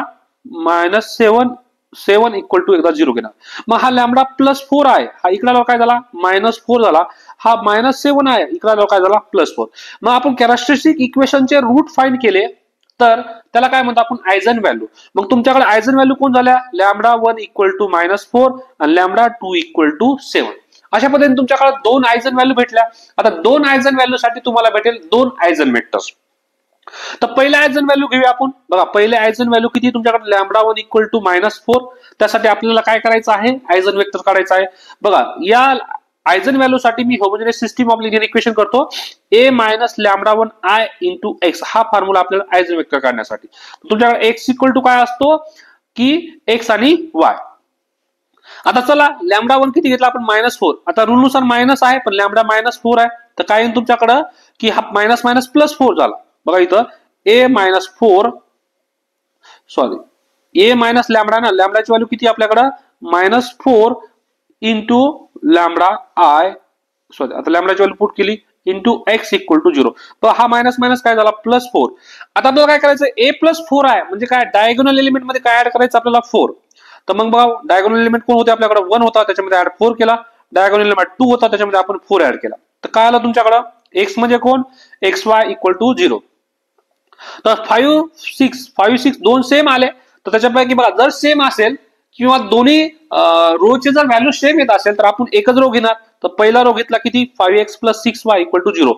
Speaker 1: -7 इक्वल टू एकदा 0 घेणार. मग हा लॅम्बडा +4 आहे हा इकडे काय झाला -4 झाला. हा -7 आहे इकडे काय झाला +4. मग आपण कॅरेक्टरिस्टिक इक्वेशनचे रूट फाइंड केले तर त्याला काय म्हणतो आपण आयझन व्हॅल्यू. मग तुमच्याकडे आयझन व्हॅल्यू कोण झाल्या लॅम्बडा 1 इक्वल टू -4 आणि लॅम्बडा 2 इक्वल टू 7. अशा पद्धतीने तुमच्याकडे दोन आयझन व्हॅल्यू भेटल्या. आता दोन आयझन व्हॅल्यू साठी तुम्हाला भेटेल दोन आयझन वेक्टर्स. तर पहिला आयझन व्हॅल्यू घेऊया आपण. बघा पहिले आयझन व्हॅल्यू किती तुमच्याकडे लॅम्बडा 1 इक्वल टू -4. त्यासाठी आपल्याला काय करायचं आहे आयझन वेक्टर काढायचा आहे. बघा या आयझन व्हॅल्यू साठी मी homogeneous system of linear equation करतो A minus lambda 1 I into x हा फॉर्म्युला आपल्याला आयझन वेक्टर काढण्यासाठी. तुमच्याकडे x इक्वल टू काय असतो की एक्स आणि वाय. आता चला लॅमडा 1 किती घेतला आपण -4. आता रूल नुसार मायनस आहे पण लॅमडा -4 आहे तर काय येईल तुमच्याकडं की हा मायनस मायनस प्लस 4 झाला. बघा इथं a-4 sorry a minus lambda ना, लॅमडाची व्हॅल्यू किती आपल्याकडं -4 इंटू लॅमडा आय सॉरी आता लॅमडाची व्हॅल्यू पुट केली इंटू एक्स इक्वल टू 0. तर हा मायनस मायनस काय झाला +4. आता आपल्याला काय करायचं a+4 आहे म्हणजे काय डायगोनल एलिमेंट मध्ये काय ऍड करायचं आपल्याला 4. तर मग बघा डायगोनल एलिमेंट कोण होते आपल्याकडे 1 होता त्याच्यामध्ये ऍड 4 केला. डायगोनल एलिमेंट 2 होता त्याच्यामध्ये आपण 4 ऍड केला. तर काय आलं तुमच्याकडे x म्हणजे कोण xy इक्वल टू 0. तर 5 6 दोन सेम आले तर त्याच्यापैकी बघा जर सेम असेल किंवा दोन्ही रोचे जर व्हॅल्यू सेम येत असेल तर आपण एकच रो घेणार. तर पहिला रो घेतला किती 5x + 6y इक्वल टू 0.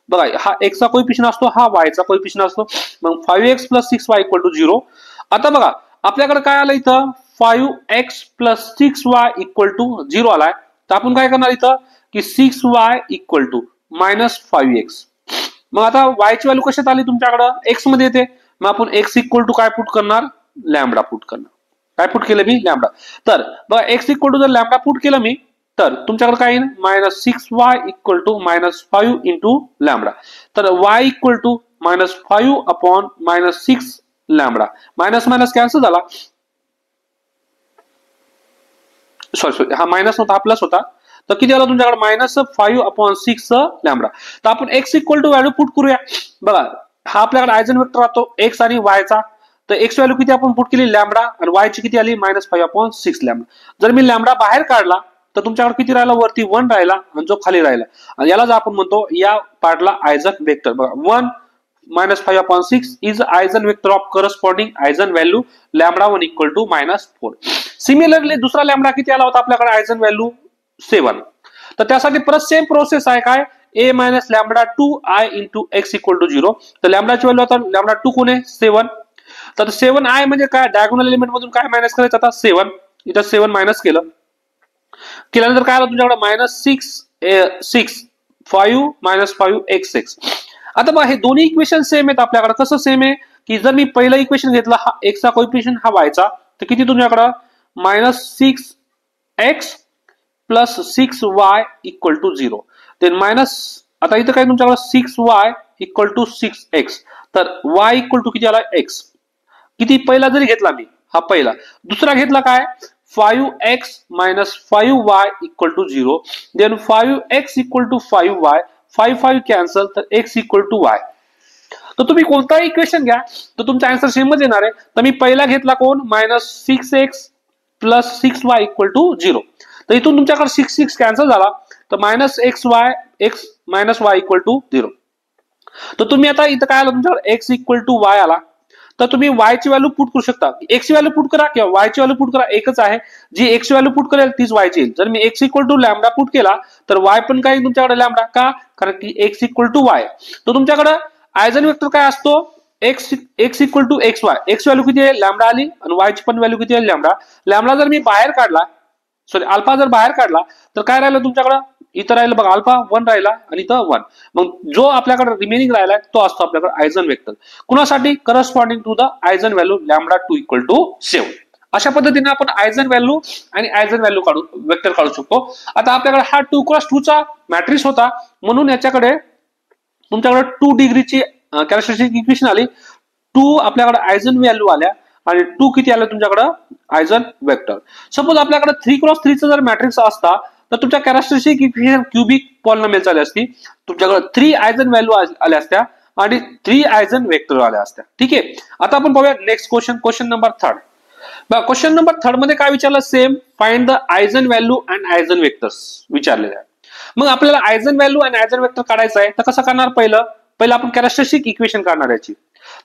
Speaker 1: बघा हा x चा कोएफिशियंट असतो हा y चा कोएफिशियंट असतो. मग 5x + 6y इक्वल टू 0. आता बघा आपल्याकडे काय आलं इथं 5x + 6y इक्वल टू 0 आलाय. तर आपण काय करणार इथं की 6y इक्वल टू -5x. मग आता y ची व्हॅल्यू कशात आली तुमच्याकडे x मध्ये येते. मग आपण x इक्वल टू काय पुट करणार लॅमडा पुट करणार. काय पुट केलं मी लॅमडा. तर बघा x इक्वल टू जर लॅमडा पुट केलं मी तर तुमच्याकडे काय येईल -6y equal to -5 into lambda. तर y equal to -5 upon -6 lambda. Minus minus cancel झाला सॉरी हा मायनस होता हा प्लस होता. तर किती आला तुमच्याकडे -5 अपॉन 6 लॅमडा. तर आपण x equal to value put करूया. बघा हा आपल्याकडे आयजन वेक्टर राहतो x आणि y चा. तर x व्हॅल्यू किती आपण पुट केली लॅमडा आणि y ची किती आली -5 अपॉन 6 लॅमडा. जर मी लॅमडा बाहेर काढला तर तुमच्याकडे किती राहिला वरती 1 राहिला आणि जो खाली राहिला आणि याला आपण म्हणतो या पार्टला आयजन वेक्टर. बघा 1 -5 upon 6 is Eigen vector of corresponding Eigen value lambda 1 equal to -4. Similarly दुसरा लॅमडा किती आला होता आपल्याकडे आयजन व्हॅल्यू 7. तर त्यासाठी परत सेम प्रोसेस आहे काय a - λ2i into x equal to 0. तर लॅमडाची व्हॅल्यू आता λ2 कोण आहे 7. तर 7i म्हणजे काय डायगोनल एलिमेंट मधून काय मायनस करायचं आता 7. इथं 7 मायनस केल्यानंतर काय आलं तुमच्याकडे -6 5 -5 xx. आता बघा हे दोन्ही इक्वेशन सेम आहेत आपल्याकडे. कसं सेम आहे की जर मी पहिलं इक्वेशन घेतला हा x चा कोएफिशियंट हा y चा तर किती तुमच्याकडे -6x + 6y equal to 0. Then minus आता इथं काय तुमच्याकडे 6y इक्वल टू 6x. तर y इक्वल टू किती आला x. किती पहिला जरी घेतला मी हा पहिला. दुसरा घेतला काय 5x - 5y equal to 0. Then 5x equal to 5y 5 cancel तर x इक्वल टू y. तर तुम्ही कोणताही इक्वेशन घ्या तर तुमचा आन्सर सेमच येणार आहे. तर मी पहिला घेतला कोण -6x + 6y इक्वल टू 0. तर इथून तुमच्याकडे 6 कॅन्सल झाला तर -xy x - y equal to 0. तर तुम्ही आता इथं काय आलं तुमच्याकडे x इक्वल टू y आला. तर तुम्ही y ची व्हॅल्यू पुट करू शकता. x ची व्हॅल्यू पुट करा किंवा y ची व्हॅल्यू पुट करा एकच आहे. जी x ची व्हॅल्यू पुट करेल तीच y ची येईल. जर मी x equal to lambda put केला तर y पण काय तुमच्याकडे लॅमडा का कारण की x इक्वल टू y. तर तुमच्याकडे आयजन वेक्टर काय असतो x equal to xy. x value किती आहे लॅमडा आली आणि y ची पण व्हॅल्यू किती आहे लॅमडा. लॅमडा जर मी बाहेर काढला सॉरी अल्फा जर बाहेर काढला तर काय राहिलं तुमच्याकडे इथं राहिलं बघा अल्फा 1 राहिला आणि इथं 1. मग जो आपल्याकडे रिमेनिंग राहिला तो असतो आपल्याकडे आयजन वेक्टर. कुणासाठी corresponding to the eigen value λ2 equal to 7. अशा पद्धतीने आपण आयजन व्हॅल्यू आणि आयजन व्हॅल्यू वेक्टर काढू शकतो. आता आपल्याकडे हा 2x2 चा मॅट्रिक्स होता म्हणून याच्याकडे तुमच्याकडे 2 डिग्रीची कॅरेक्टरिस्टिक इक्वेशन आली. 2 आपल्याकडे आयजन व्हॅल्यू आल्या आणि 2 किती आलं तुमच्याकडे आयजन वेक्टर. सपोज आपल्याकडे 3x3 चा जर मॅट्रिक्स असता तर तुमच्या कॅरेक्टरिस्टिक इक्वेशन क्यूबिक पॉलिनॉमियल झाली असती. तुमच्याकडे 3 आयजन व्हॅल्यू आल्या असत्या आणि 3 आयजन वेक्टर आल्या असत्या. ठीक आहे. आता आपण पाहूया नेक्स्ट क्वेश्चन नंबर 3. बघा क्वेश्चन नंबर 3 मध्ये काय विचारलं same find the eigen value and eigen vectors विचारलेलं आहे. मग आपल्याला आयजन व्हॅल्यू आणि आयजन वेक्टर काढायचं आहे तर कसं करणार पहिलं आपण कॅरेक्टरिस्टिक इक्वेशन काढणार याची.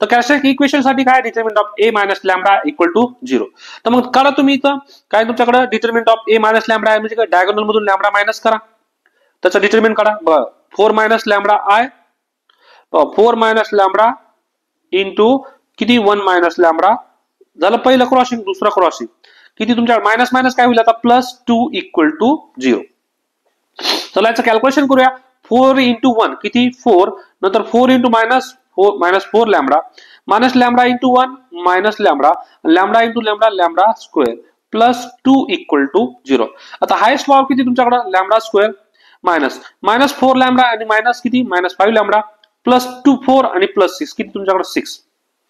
Speaker 1: तर कॅरेक्टरिस्टिक इक्वेशन साठी काय determinant of a - lambda equal to 0. तर मग काढा तुम्ही इथं काय तुमच्याकडे डिटरमिनंट ऑफ a - लॅमडा आहे म्हणजे काय डायगोनल मधून लॅमडा मायनस करा त्याचा डिटरमिनंट काढा. 4 - लॅमडा i 4 - लॅमडा इंटू किती 1 - लॅमडा झालं पहिलं क्रॉसिंग. दुसरा क्रॉसिंग किती तुमच्या मायनस मायनस काय होईल आता +2 इक्वल टू 0. चला याचं कॅल्क्युलेशन करूया. 4 × 1 किती 4 नंतर 4 × -4 lambda minus lambda into 1 minus lambda, lambda into lambda lambda square plus 2 equal to 0. आता हायेस्ट पॉवर किती तुमच्याकडे lambda square minus minus 4 lambda आणि मायनस किती मायनस 5 लॅमडा प्लस 2 4 आणि प्लस 6 किती तुमच्याकडे 6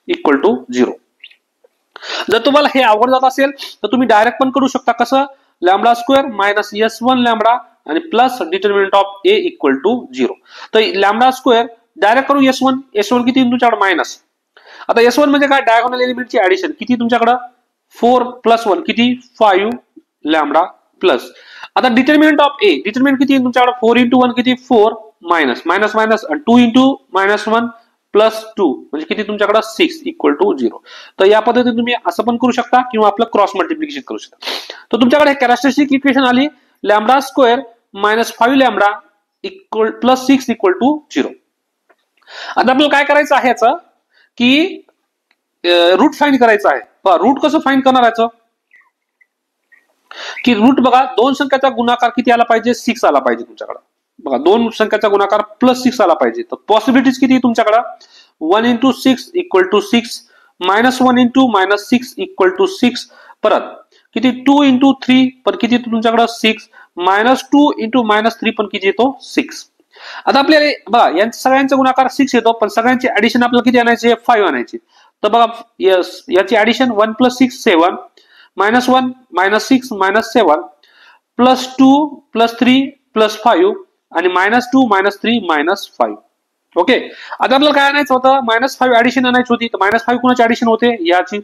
Speaker 1: इक्वल टू 0. जर तुम्हाला हे अवघड जात असेल तर तुम्ही डायरेक्ट पण करू शकता. कसं lambda square minus S1 lambda आणि plus determinant of A equal to 0. तर लॅमडा स्क्वेअर डायरेक्ट करू S1 किती तुमच्याकडे मायनस. आता S1 म्हणजे काय डायगोनल एलिमेंटची ऍडिशन किती तुमच्याकडे 4 प्लस 1 किती 5 लॅमडा प्लस. आता डिटर्मिनंट ऑफ A डिटर्मिनंट किती तुमच्याकडे 4 इंटू 1 किती 4 minus minus minus 2 into minus 1 plus 2 म्हणजे किती तुमच्याकडे 6 इक्वल टू 0. तर या पद्धतीने तुम्ही असं पण करू शकता किंवा आपलं क्रॉस मल्टिप्लिकेशन करू शकता. तर तुमच्याकडे कॅरेक्टरिस्टिक इक्वेशन आली lambda square minus 5 lambda equal plus 6 equal to 0. आता आपल्याला काय करायचं आहे याचं की रूट फाइंड करायचं आहे. रूट कसं फाइंड करणार याचं की रूट बघा दोन संख्याचा गुणाकार किती आला पाहिजे 6 आला पाहिजे तुमच्याकडे. बघा दोन संख्याचा गुणाकार प्लस 6 आला पाहिजे. तर पॉसिबिलिटीज किती तुमच्याकडे 1 into 6 equal to 6 minus 1 into minus 6 equal to 6 परत किती 2 इंटू 3 पण किती तुमच्याकडे 6 मायनस 2 इंटू मायनस 3 पण किती येतो 6. आता आपल्याला बघा यांच्या सगळ्यांचा गुणाकार 6 येतो पण सगळ्यांची ऍडिशन आपल्याला किती आणायची 5 आणायची. तर बघा याची addition 1 plus 6 7 minus 1 minus 6 minus 7 plus 2 plus 3 plus 5 आणि मायनस 2 मायनस 3 मायनस 5. ओके आता आपल्याला काय आणायचं होतं मायनस 5 ऍडिशन आणायची होती. तर मायनस 5 कोणाची ऍडिशन होते याची.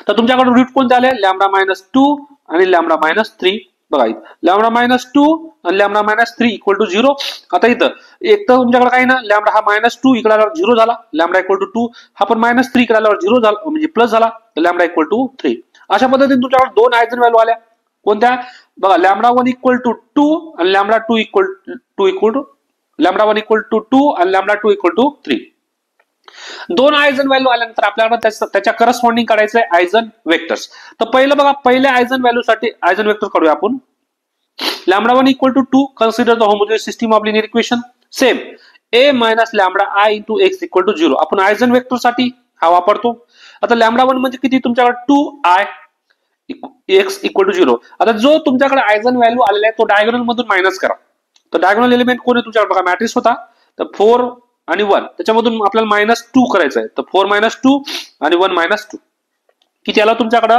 Speaker 1: तर तुमच्याकडे रूट कोणते आले लॅमडा मायनस 2 आणि लॅमडा मायनस 3. बघा इथं लॅमडा मायनस 2 आणि लॅमडा मायनस 3 इक्वल टू 0. आता इथं एक तर तुमच्याकडे काय ना लॅमडा हा मायनस 2 इकडे आल्यावर 0 झाला लॅमडा इक्वल टू 2 हा पण मायनस 3 इकडे आल्यावर 0 झाला म्हणजे प्लस झाला तर लॅमडा इक्वल टू 3. अशा पद्धतीने तुमच्याकडे दोन आयजन व्हॅल्यू आल्या कोणत्या बघा लॅमडा 1 इक्वल टू 2 आणि lambda 2 equal to lambda 1 equal to 2 आणि लॅमडा 2 इक्वल टू 3. दोन आयजन व्हॅल्यू आल्यानंतर आपल्याला त्याच्या करस्पॉन्डिंग काढायचं आहे आयजन वेक्टर्स. तर पहिलं बघा पहिल्या आयजन व्हॅल्यू साठी आयजन वेक्टर काढूया आपण. Lambda 1 equal to 2 consider the homogeneous system of linear equation. Same A minus lambda I into X equal to 0 आपण आयजन वेक्टर साठी हा वापरतो. आता लॅमडा 1 म्हणजे किती तुमच्याकडे 2I x इक्वल टू 0. आता जो तुमच्याकडे आयजन व्हॅल्यू आलेला आहे तो डायगोनल मधून मायनस करा. तर डायगोनल एलिमेंट कोण आहे तुमच्याकडे बघा मॅट्रिक्स होता तर 4 आणि 1 त्याच्यामधून आपल्याला मायनस 2 करायचं आहे. तर 4 मायनस 2 आणि 1 मायनस 2 किती आला तुमच्याकडे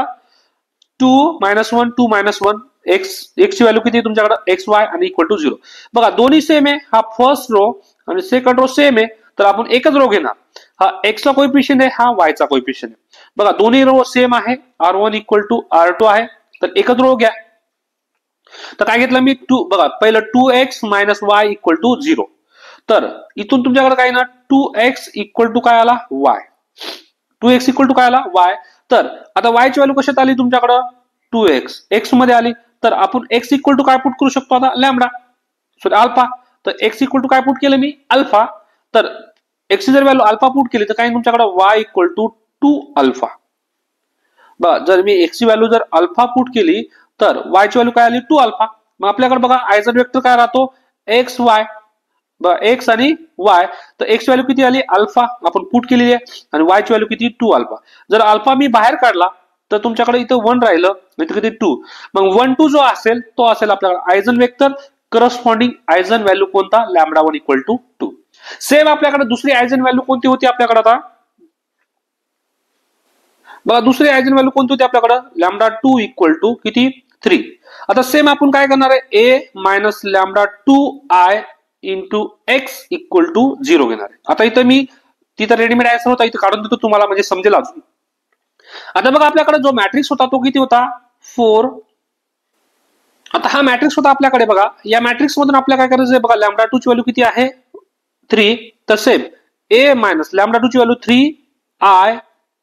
Speaker 1: 2 मायनस 1 2 मायनस 1 x ची व्हॅल्यू किती तुमच्याकडे xy आणि इक्वल टू 0. बघा दोन्ही सेम आहे हा फर्स्ट रो आणि सेकंड रो सेम आहे तर आपण एकच रो घेणार. हा x चा कोएफिशियंट आहे हा y चा कोएफिशियंट आहे. बघा दोन्ही रो सेम आहे r1 इक्वल टू r2 आहे तर एकच रो घ्या. तर काय घेतलं मी 2 बघा पहिलं 2x minus y equal to 0. तर इथून तुमच्याकडे काय ना 2x इक्वल टू काय आला y 2x इक्वल टू काय आला y. तर आता y ची व्हॅल्यू कशात आली तुमच्याकडे 2x x मध्ये आली तर आपण x इक्वल टू काय पुट करू शकतो आता लॅमडा सॉरी अल्फा. तर x इक्वल टू काय पुट केलं मी अल्फा. तर x ची जर व्हॅल्यू अल्फा पुट केली तर काय तुमच्याकडे y इक्वल टू 2 अल्फा. बघा जर मी x ची व्हॅल्यू जर अल्फा पुट केली तर y ची व्हॅल्यू काय आली 2 अल्फा. मग आपल्याकडे बघा आयजन वेक्टर काय राहतो x y बघा x आणि y. तर x ची व्हॅल्यू किती आली अल्फा आपण पुट केलेली आहे आणि y ची व्हॅल्यू किती 2 अल्फा. जर अल्फा मी बाहेर काढला तर तुमच्याकडे इथं 1 राहिलं नाही तर किती 2. मग 1 2 जो असेल तो असेल आपल्याकडे आयजन वेक्टर करस्पॉन्डिंग आयजन व्हॅल्यू कोणता लॅमडा 1 इक्वल टू 2. सेम आपल्याकडे दुसरी आयजन व्हॅल्यू कोणती होती आपल्याकडे आता बघा दुसरी आयजन व्हॅल्यू कोणती होती आपल्याकडे लॅमडा 2 इक्वल टू किती 3. आता सेम आपण काय करणार आहे a minus lambda 2I into X equal to 0 घेणार आहे. आता इथं मी तिथं रेडीमेड आन्सर होता इथं काढून देतो तुम्हाला म्हणजे समजेल अजून. आता बघा आपल्याकडे जो मॅट्रिक्स होता तो किती होता 4. आता हा मॅट्रिक्स होता आपल्याकडे बघा या मॅट्रिक्स मधून आपल्याला काय करायचं आहे बघा लॅमडा 2 ची व्हॅल्यू किती आहे 3. तर सेम a मायनस लॅमडा 2 ची value 3I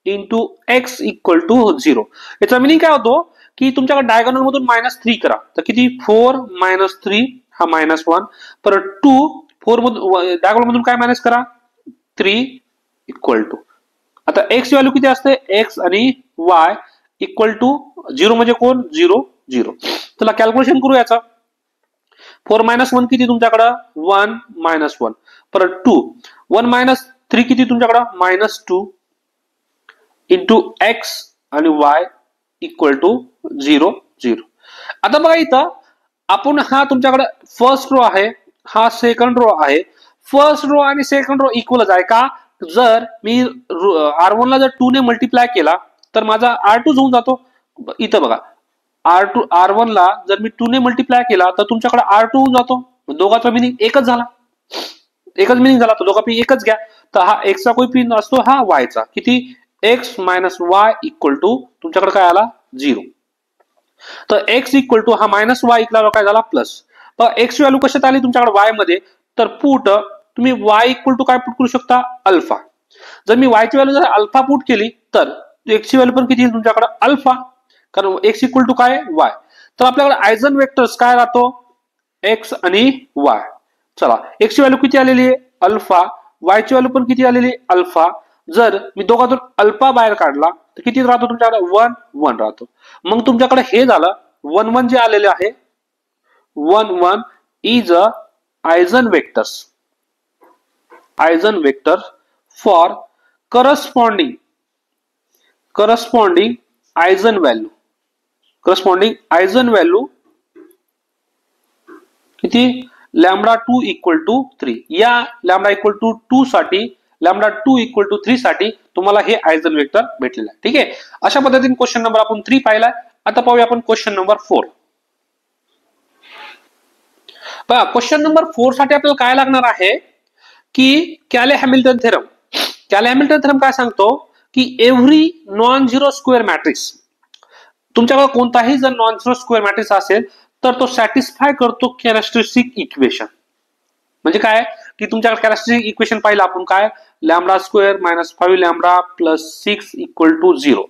Speaker 1: into X equal to 0. याचा मिनिंग काय होतो की तुमच्याकडे डायगोनल मधून मायनस 3 करा तर किती 4 मायनस 3 हा मायनस 1 परत 2 4 मधून डायगोनल मधून काय मायनस करा 3 इक्वल टू. आता x ची व्हॅल्यू किती असते x आणि y इक्वल टू 0 म्हणजे कोण 0 0. चला कॅल्क्युलेशन करू याचा 4 मायनस 1 किती तुमच्याकडे 1 मायनस 1 परत 2 1 मायनस 3 किती तुमच्याकडे -2 इंटू एक्स आणि वाय इक्वल टू 0 0. आता बघा इथं आपण हा तुमच्याकडे फर्स्ट रो आहे, हा सेकंड रो आहे. फर्स्ट रो आणि सेकंड रो इक्वलच आहे का? जर मी R1 ला जर 2 ने मल्टिप्लाय केला तर माझा R2 होऊन जातो. इथं बघा R1 ला जर मी 2 ने मल्टिप्लाय केला तर तुमच्याकडे R2 होऊन जातो. दोघांचा मिनिंग एकच झाला, एकच मिनिंग झाला. तर दोघांपैकी एकच घ्या. तर हा एक्सचा कोई असतो, हा वायचा. किती? X minus Y equal to तुमच्याकडे काय आला? 0. तर एक्स इक्वल टू हा मायनस वाय इक्वल काय झाला? प्लस. तर एक्स व्हॅल्यू कशात आली तुमच्याकडे? वाय मध्ये. तर पुट तुम्ही वाय इक्वल टू काय पुट करू शकता? अल्फा. जर मी वाय ची व्हॅल्यू जर अल्फा पुट केली तर एक्स ची व्हॅल्यू पण किती येईल तुमच्याकडे? अल्फा. कारण एक्स इक्वल टू काय? वाय. तर आपल्याकडे आयझन वेक्टर्स काय राहतो? एक्स आणि वाय. चला, एक्स ची व्हॅल्यू किती आलेली आहे? अल्फा. वाय ची व्हॅल्यू पण किती आलेली आहे? अल्फा. जर मी दोघातून अल्फा बाहेर काढला तर किती राहतो तुमच्याकडे? 1 1 राहतो. मग तुमच्याकडे हे झालं 1 1 जे आलेले आहे, 1 1 is a eigen vector for corresponding eigen value किती? λ2 इक्वल टू 3. या λ इक्वल टू 2 साठी, λ2 इक्वल टू 3 साठी तुम्हाला हे आयझन वेक्टर भेटलेलं आहे. ठीक आहे. अशा पद्धतीने क्वेश्चन नंबर आपण 3 पाहिलाय. आता पाहूया आपण क्वेश्चन नंबर 4. पहा, क्वेश्चन नंबर 4 साठी आपल्याला काय लागणार आहे की कॅले हॅमिल्टन थेरम. कॅले हॅमिल्टन थेरम काय सांगतो की every non zero square matrix, तुमच्याकडे कोणताही जर नॉन झिरो स्क्वेअर मॅट्रिक्स असेल तर तो सॅटिस्फाय करतो कॅरेक्टरिस्टिक इक्वेशन. म्हणजे काय की तुमच्याकडे कॅरेक्टरिस्टिक इक्वेशन पाहिलं आपण काय? λ² मायनस 5 λ प्लस 6 इक्वल टू 0.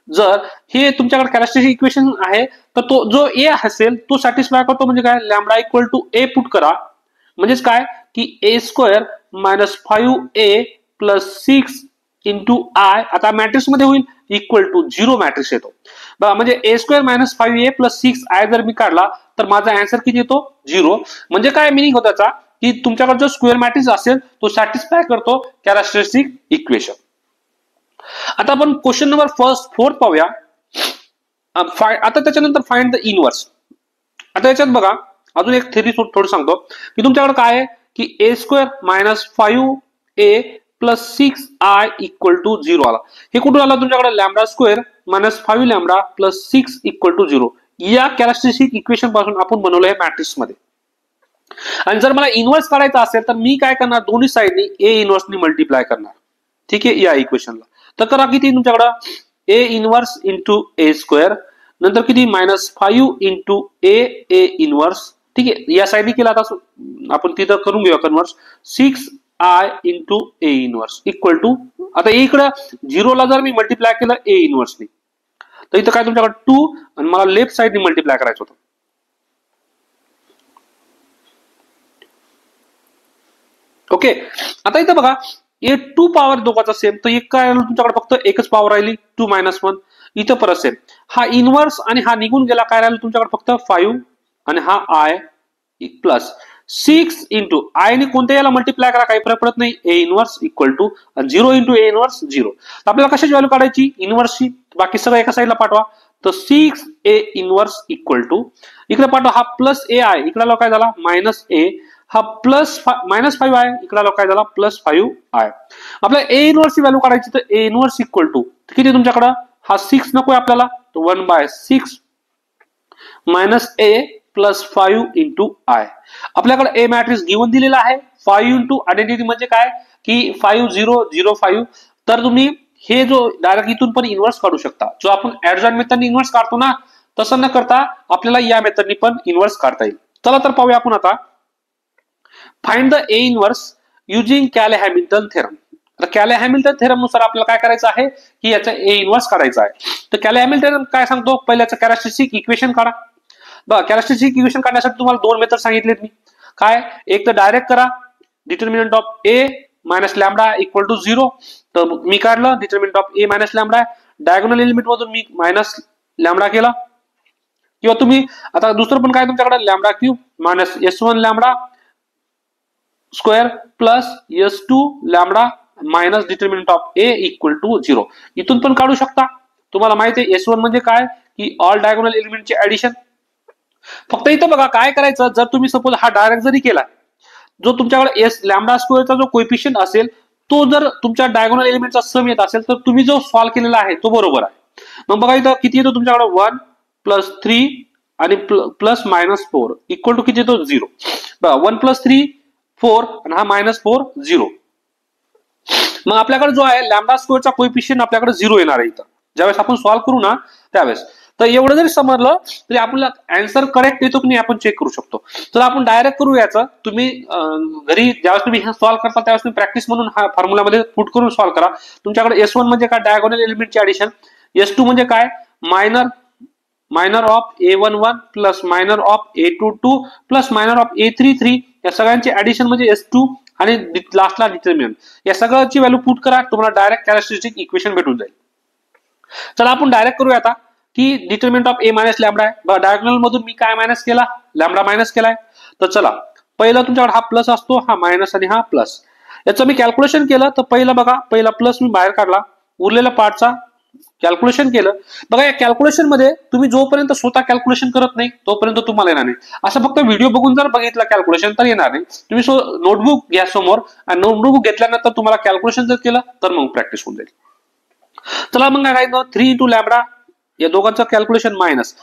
Speaker 1: जर हे तुमच्याकडे कॅरेक्टरिस्टिक इक्वेशन आहे तर तो जो ए असेल तो सॅटिस्फाय करतो. म्हणजे काय? λ इक्वल टू ए पुट करा. म्हणजेच काय की a² minus 5a plus 6 into I, आता मॅट्रिक्स मध्ये होईल, इक्वल टू 0 मॅट्रिक्स येतो. म्हणजे a² minus 5a plus 6i जर मी काढला तर माझा आन्सर किती येतो? 0. म्हणजे काय मिनिंग होता त्याचा की तुमच्याकडे जो स्क्वेअर मॅट्रिक्स असेल तो सॅटिस्फाय करतो कॅरेक्टरिस्टिक इक्वेशन. आता आपण क्वेश्चन नंबर 4 पाहूया. आता त्याच्यानंतर फाइंड द इनवर्स. आता याच्यात बघा अजून एक थेरी थोडं सांगतो की तुमच्याकडे काय आहे की a² minus 5a plus 6i equal to 0 आला. हे कुठून आला? तुमच्याकडे λ² मायनस 5 λ प्लस 6 इक्वल टू 0 या कॅरेक्टरिस्टिक इक्वेशन पासून आपण बनवलं आहे मॅट्रिक्स मध्ये. आणि जर मला इनवर्स काढायचा असेल तर मी काय करणार? दोन्ही साइडनी ए इनवर्सनी मल्टिप्लाय करणार. ठीक आहे, या इक्वेशनला. तर करा किती तुमच्याकडे? ए इनवर्स इंटू a², नंतर किती? Minus 5 into A inverse. ठीक आहे, या साइडनी केला आता आपण तिथं करून घेऊया converse. 6i into A inverse equal to, आता इकडं 0 ला जर मी मल्टिप्लाय केलं ए इनवर्सनी तर इथं काय तुमच्याकडे 2 आणि मला लेफ्ट साइडनी मल्टिप्लाय करायचं होतं. ओके, आता इथं बघा a2 पॉवर दोघांचा सेम, तर एक काय तुमच्याकडे फक्त एकच पॉवर राहिली 2 मायनस 1. इथं परत सेम, हा इनवर्स आणि हा निघून गेला, काय राहिलं तुमच्याकडे फक्त 5 आणि हा आय प्लस 6 इंटू आय ने कोणत्या याला मल्टिप्लाय करा, काही फरक पडत नाही, A inverse equal to 0 into A inverse 0. आपल्याला कशाची व्हॅल्यू काढायची? इनवर्सची. बाकी सगळं एका साईडला पाठवा. तर 6a इनवर्स इक्वल टू, इकडे पाठवा हा प्लस ए आय, इकडे काय झाला? मायनस ए, हा प्लस मायनस 5 आहे, इकडे काय झाला? प्लस 5 आहे. आपल्याला ए इनवर्सची व्हॅल्यू काढायची, तर ए इनवर्स इक्वल टू किती तुमच्याकडे? हा 6 नकोय आपल्याला, तर 1/6 minus A plus 5 into I. आपल्याकडे ए मॅट्रिक्स गिवन दिलेला आहे. 5 इंटू आयडेंटिटी म्हणजे काय की 5 0 0 5. तर तुम्ही हे जो डायरेक्ट इथून पण इनवर्स काढू शकता. जो आपण ऍडजॉइंट मेथडने इनवर्स काढतो ना, तसं न करता आपल्याला या मेथडने पण इनवर्स काढता येईल. चला तर पाहूया आपण आता. Find the A inverse using Cayley Hamilton theorem. तर कॅले हॅमिल्टन थेरम नुसार आपल्याला काय करायचं आहे की याचा ए इनवर्स काढायचा आहे. तर कॅले हॅमिल्टन काय सांगतो? पहिल्याचं कॅरेक्टरिस्टिक इक्वेशन काढा. बघा, कॅरेक्टरिस्टिक इक्वेशन काढण्यासाठी तुम्हाला 2 मेथड सांगितलेत मी. काय? एक तर डायरेक्ट करा, determinant of A minus lambda equal to 0. तर मी काढलं determinant of A minus lambda, diagonal element मधून मी मायनस लॅम्बडा केला. किंवा तुम्ही आता दुसरं पण काय तुमच्याकडे? λ³ minus s1 lambda square plus s2 lambda minus determinant of A equal to 0. इथून पण काढू शकता. तुम्हाला माहिती आहे S1 म्हणजे काय की ऑल डायगोनल एलिमेंटचे ऍडिशन. फक्त इथं बघा काय करायचं, जर तुम्ही सपोज हा डायरेक्ट जरी केला, जो तुमच्याकडे लॅम्बडा स्क्वेअरचा जो कोएफिशियंट असेल तो जर तुमच्या डायगोनल एलिमेंटचा सम येत असेल तर तुम्ही जो सॉल्व्ह केलेला आहे तो बरोबर आहे. मग बघा इथं किती येतो तुमच्याकडे 1 + 3 आणि प्लस -4 इक्वल टू किती येतो 0. बघा 1 + 3 4 आणि हा -4 0. मग आपल्याकडे जो आहे लॅम्बडा स्क्वेअरचा कोएफिशियंट आपल्याकडे 0 येणार आहे इथं ज्यावेळेस आपण सॉल्व्ह करू ना त्यावेळेस. तर एवढं जरी समजलं तरी आपल्याला आन्सर करेक्ट येतो की नाही आपण चेक करू शकतो. तर आपण डायरेक्ट करू याचं. तुम्ही घरी ज्यावेळेस तुम्ही हे सॉल्व्ह करता त्यावेळेस तुम्ही प्रॅक्टिस म्हणून हा फॉर्म्युलामध्ये पुट करून सॉल्व्ह करा. तुमच्याकडे S1 म्हणजे काय डायगोनल एलिमेंटचे ऍडिशन, S2 म्हणजे काय minor of A11 plus minor of A22 plus minor of A33 या सगळ्यांचे ऍडिशन म्हणजे S2 आणि लास्टला डिटर्मिनंट. या सगळ्याची व्हॅल्यू पुट करा, तुम्हाला डायरेक्ट कॅरेक्टरिस्टिक इक्वेशन भेटून जाईल. चला आपण डायरेक्ट करूया आता की determinant of A minus lambda आहे. बघा डायगोनल मधून मी काय मायनस केला, लॅम्बडा मायनस केलाय. तर चला पहिला तुमच्याकडे हा प्लस असतो, हा मायनस आणि हा प्लस. याचं मी कॅल्क्युलेशन केलं तर पहिला प्लस मी बाहेर काढला, उरलेल्या पार्टचा कॅल्क्युलेशन केलं. बघा या कॅल्क्युलेशन मध्ये तुम्ही जोपर्यंत स्वतः कॅल्क्युलेशन करत नाही तोपर्यंत तुम्हाला येणार नाही. असं फक्त व्हिडिओ बघून जर बघितलं कॅल्क्युलेशन तर येणार नाही. तुम्ही नोटबुक घ्या समोर आणि नोटबुक घेतल्यानंतर तुम्हाला कॅल्क्युलेशन जर केलं तर मग प्रॅक्टिस होऊन जाईल. चला मग काय 3 × लॅम्बडा या दोघांचं कॅल्क्युलेशन मायनस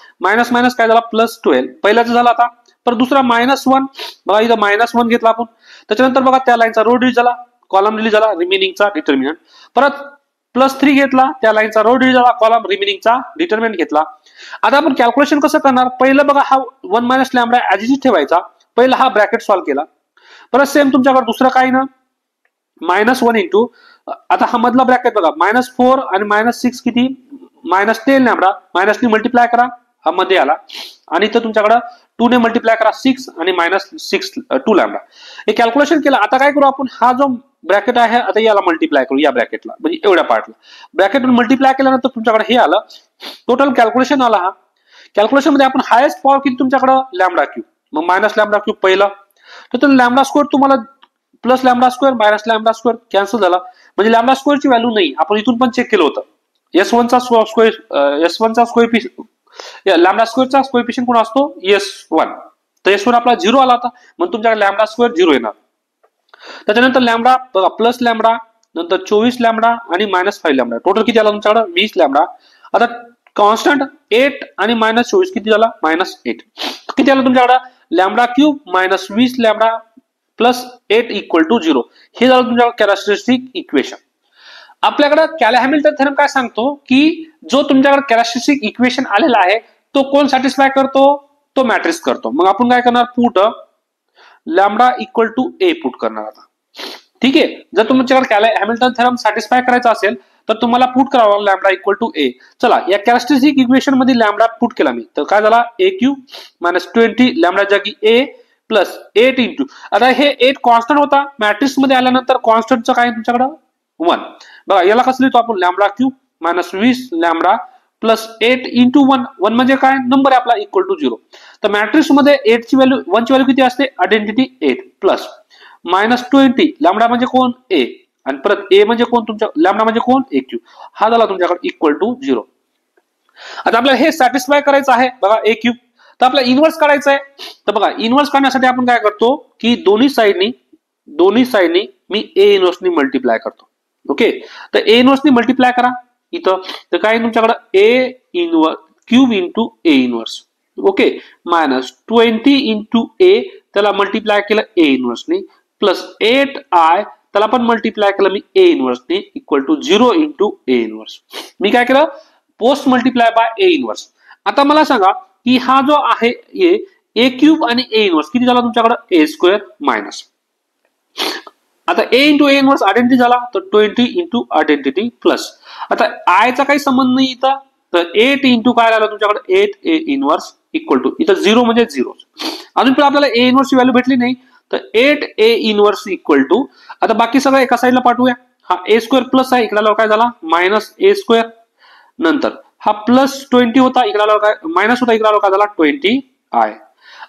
Speaker 1: काय झाला +12 पहिल्याचा झाला. आता पर दुसरा -1 बघा इथं -1 घेतला आपण. त्याच्यानंतर बघा त्या लाईनचा रो डिलीट झाला, कॉलम डिलीट झाला, रिमेनिंगचा डिटर्मिनंट. परत +3 घेतला, त्या लाईनचा रो डिलीट झाला, कॉलम रिमेनिंगचा डिटर्मिनंट घेतला. आता आपण कॅल्क्युलेशन कसं करणार, पहिलं बघा हा 1 minus lambda as it is ठेवायचा, पहिला हा ब्रॅकेट सॉल्व्ह केला. परत सेम तुमच्याकडे दुसरं काही ना -1 इंटू आता हा मधला ब्रॅकेट बघा -4 आणि -6 किती -10 लॅम्बडा, मायनसने मल्टिप्लाय करा हा मध्ये आला आणि इथं तुमच्याकडे 2 ने मल्टिप्लाय करा 6 आणि -2 लॅम्बडा. हे कॅल्क्युलेशन केलं. आता काय करू आपण, हा जो ब्रॅकेट आहे आता याला मल्टिप्लाय करू, या ब्रॅकेटला म्हणजे एवढ्या पार्टला ब्रॅकेट मल्टिप्लाय केल्यानंतर तुमच्याकडे हे आलं टोटल कॅल्क्युलेशन आला. हा कॅल्क्युलेशन मध्ये आपण हायेस्ट पॉवर किती तुमच्याकडे लॅम्बडा क्यूब, मग मायनस लॅम्बडा क्यूब पहिला, तर लॅम्बडा स्क्वेअर तुम्हाला plus lambda square minus lambda square cancel झाला म्हणजे लॅम्बडा स्क्वेअरची व्हॅल्यू नाही. आपण इथून पण चेक केलं होतं. S1 चा लॅम्बडा स्क्वेअरचा कोएफिशियंट कोण असतो S1, तर S1 आपला 0 आला होता म्हणून तुमच्याकडे लॅम्बडा स्क्वेअर 0 येणार. त्याच्यानंतर लॅम्बडा बघा प्लस लॅम्बडा, नंतर 24 लॅम्बडा आणि -5 लॅम्बडा, टोटल किती आला तुमच्याकडे 20 लॅम्बडा. आता कॉन्स्टंट 8 आणि -24 किती झाला -8. किती आलं तुमच्याकडे lambda cube -20 lambda plus 8 equal to 0. हे झालं तुमच्याकडे कॅरेक्टरिस्टिक इक्वेशन. आपल्याकडे हॅमिल्टन थेरम काय सांगतो की जो तुमच्याकडे कॅरेक्टरिस्टिक इक्वेशन आलेला आहे तो कोण सॅटिस्फाय करतो, तो मॅट्रिक्स करतो. मग आपण काय करणार, put lambda equal to A put करणार आता. ठीक आहे, जर तुमच्याकडे हॅमिल्टन थेरम सॅटिस्फाय करायचा असेल तर तुम्हाला पुट करावा लॅम्बडा इक्वल टू ए. चला या कॅरेक्टरिस्टिक इक्वेशन मध्ये लॅम्बडा पुट केला मी तर काय झाला a³ -20 लॅम्बडा जागी a प्लस 8 इंटू, आता हे 8 कॉन्स्टंट होता मॅट्रिक्स मध्ये आल्यानंतर कॉन्स्टंटचं काय तुमच्याकडे 1. बघा याला कसं लिहितो आपण lambda cube -20 lambda plus 8 into 1 म्हणजे काय नंबर आहे आपला इक्वल टू 0. तर मॅट्रिक्स मध्ये 8 ची व्हॅल्यू 1 ची व्हॅल्यू किती असते आयडेंटिटी 8 प्लस -20 लॅम्बडा म्हणजे कोण a आणि परत a म्हणजे कोण तुमच्या लॅम्बडा म्हणजे कोण a³. हा झाला तुमच्याकडे इक्वल टू 0. आता आपल्याला हे सॅटिस्फाय करायचं आहे बघा a³. तर आपल्याला इन्व्हर्स काढायचं आहे. तर बघा इन्व्हर्स काढण्यासाठी आपण काय करतो की दोन्ही साइडनी मी a इन्व्हर्सनी मल्टिप्लाय करतो. ओके, तर a इन्व्हर्सनी मल्टिप्लाय करा इथं, तर काय तुमच्याकडे a inverse cube into a inverse. Okay, -20 into a त्याला मल्टिप्लाय केलं a इन्व्हर्सनी प्लस 8i त्याला पण मल्टिप्लाय केलं मी a इन्व्हर्सनी equal to 0 into a inverse. मी काय केलं post multiply by a inverse. आता मला सांगा की हा जो आहे a³ आणि a इन्व्हर्स किती झाला तुमच्याकडे a² मायनस, आता a into a inverse identity झाला तर 20 इंटू आयडेंटिटी प्लस, आता i चा काही संबंध नाही इथं, तर 8 इंटू काय राहिलं तुमच्याकडे 8a इन्व्हर्स इक्वल टू इथं 0 म्हणजे 0. अजून पण आपल्याला a इन्व्हर्स ची व्हॅल्यू भेटली नाही तर 8a इन्व्हर्स इक्वल टू, आता बाकी सगळं एका साईडला पाठवूया. हा a² प्लस आहे इकडे काय झाला -a², नंतर हा +20 होता इकडे काय मायनस होता इकडे काय झाला 20i.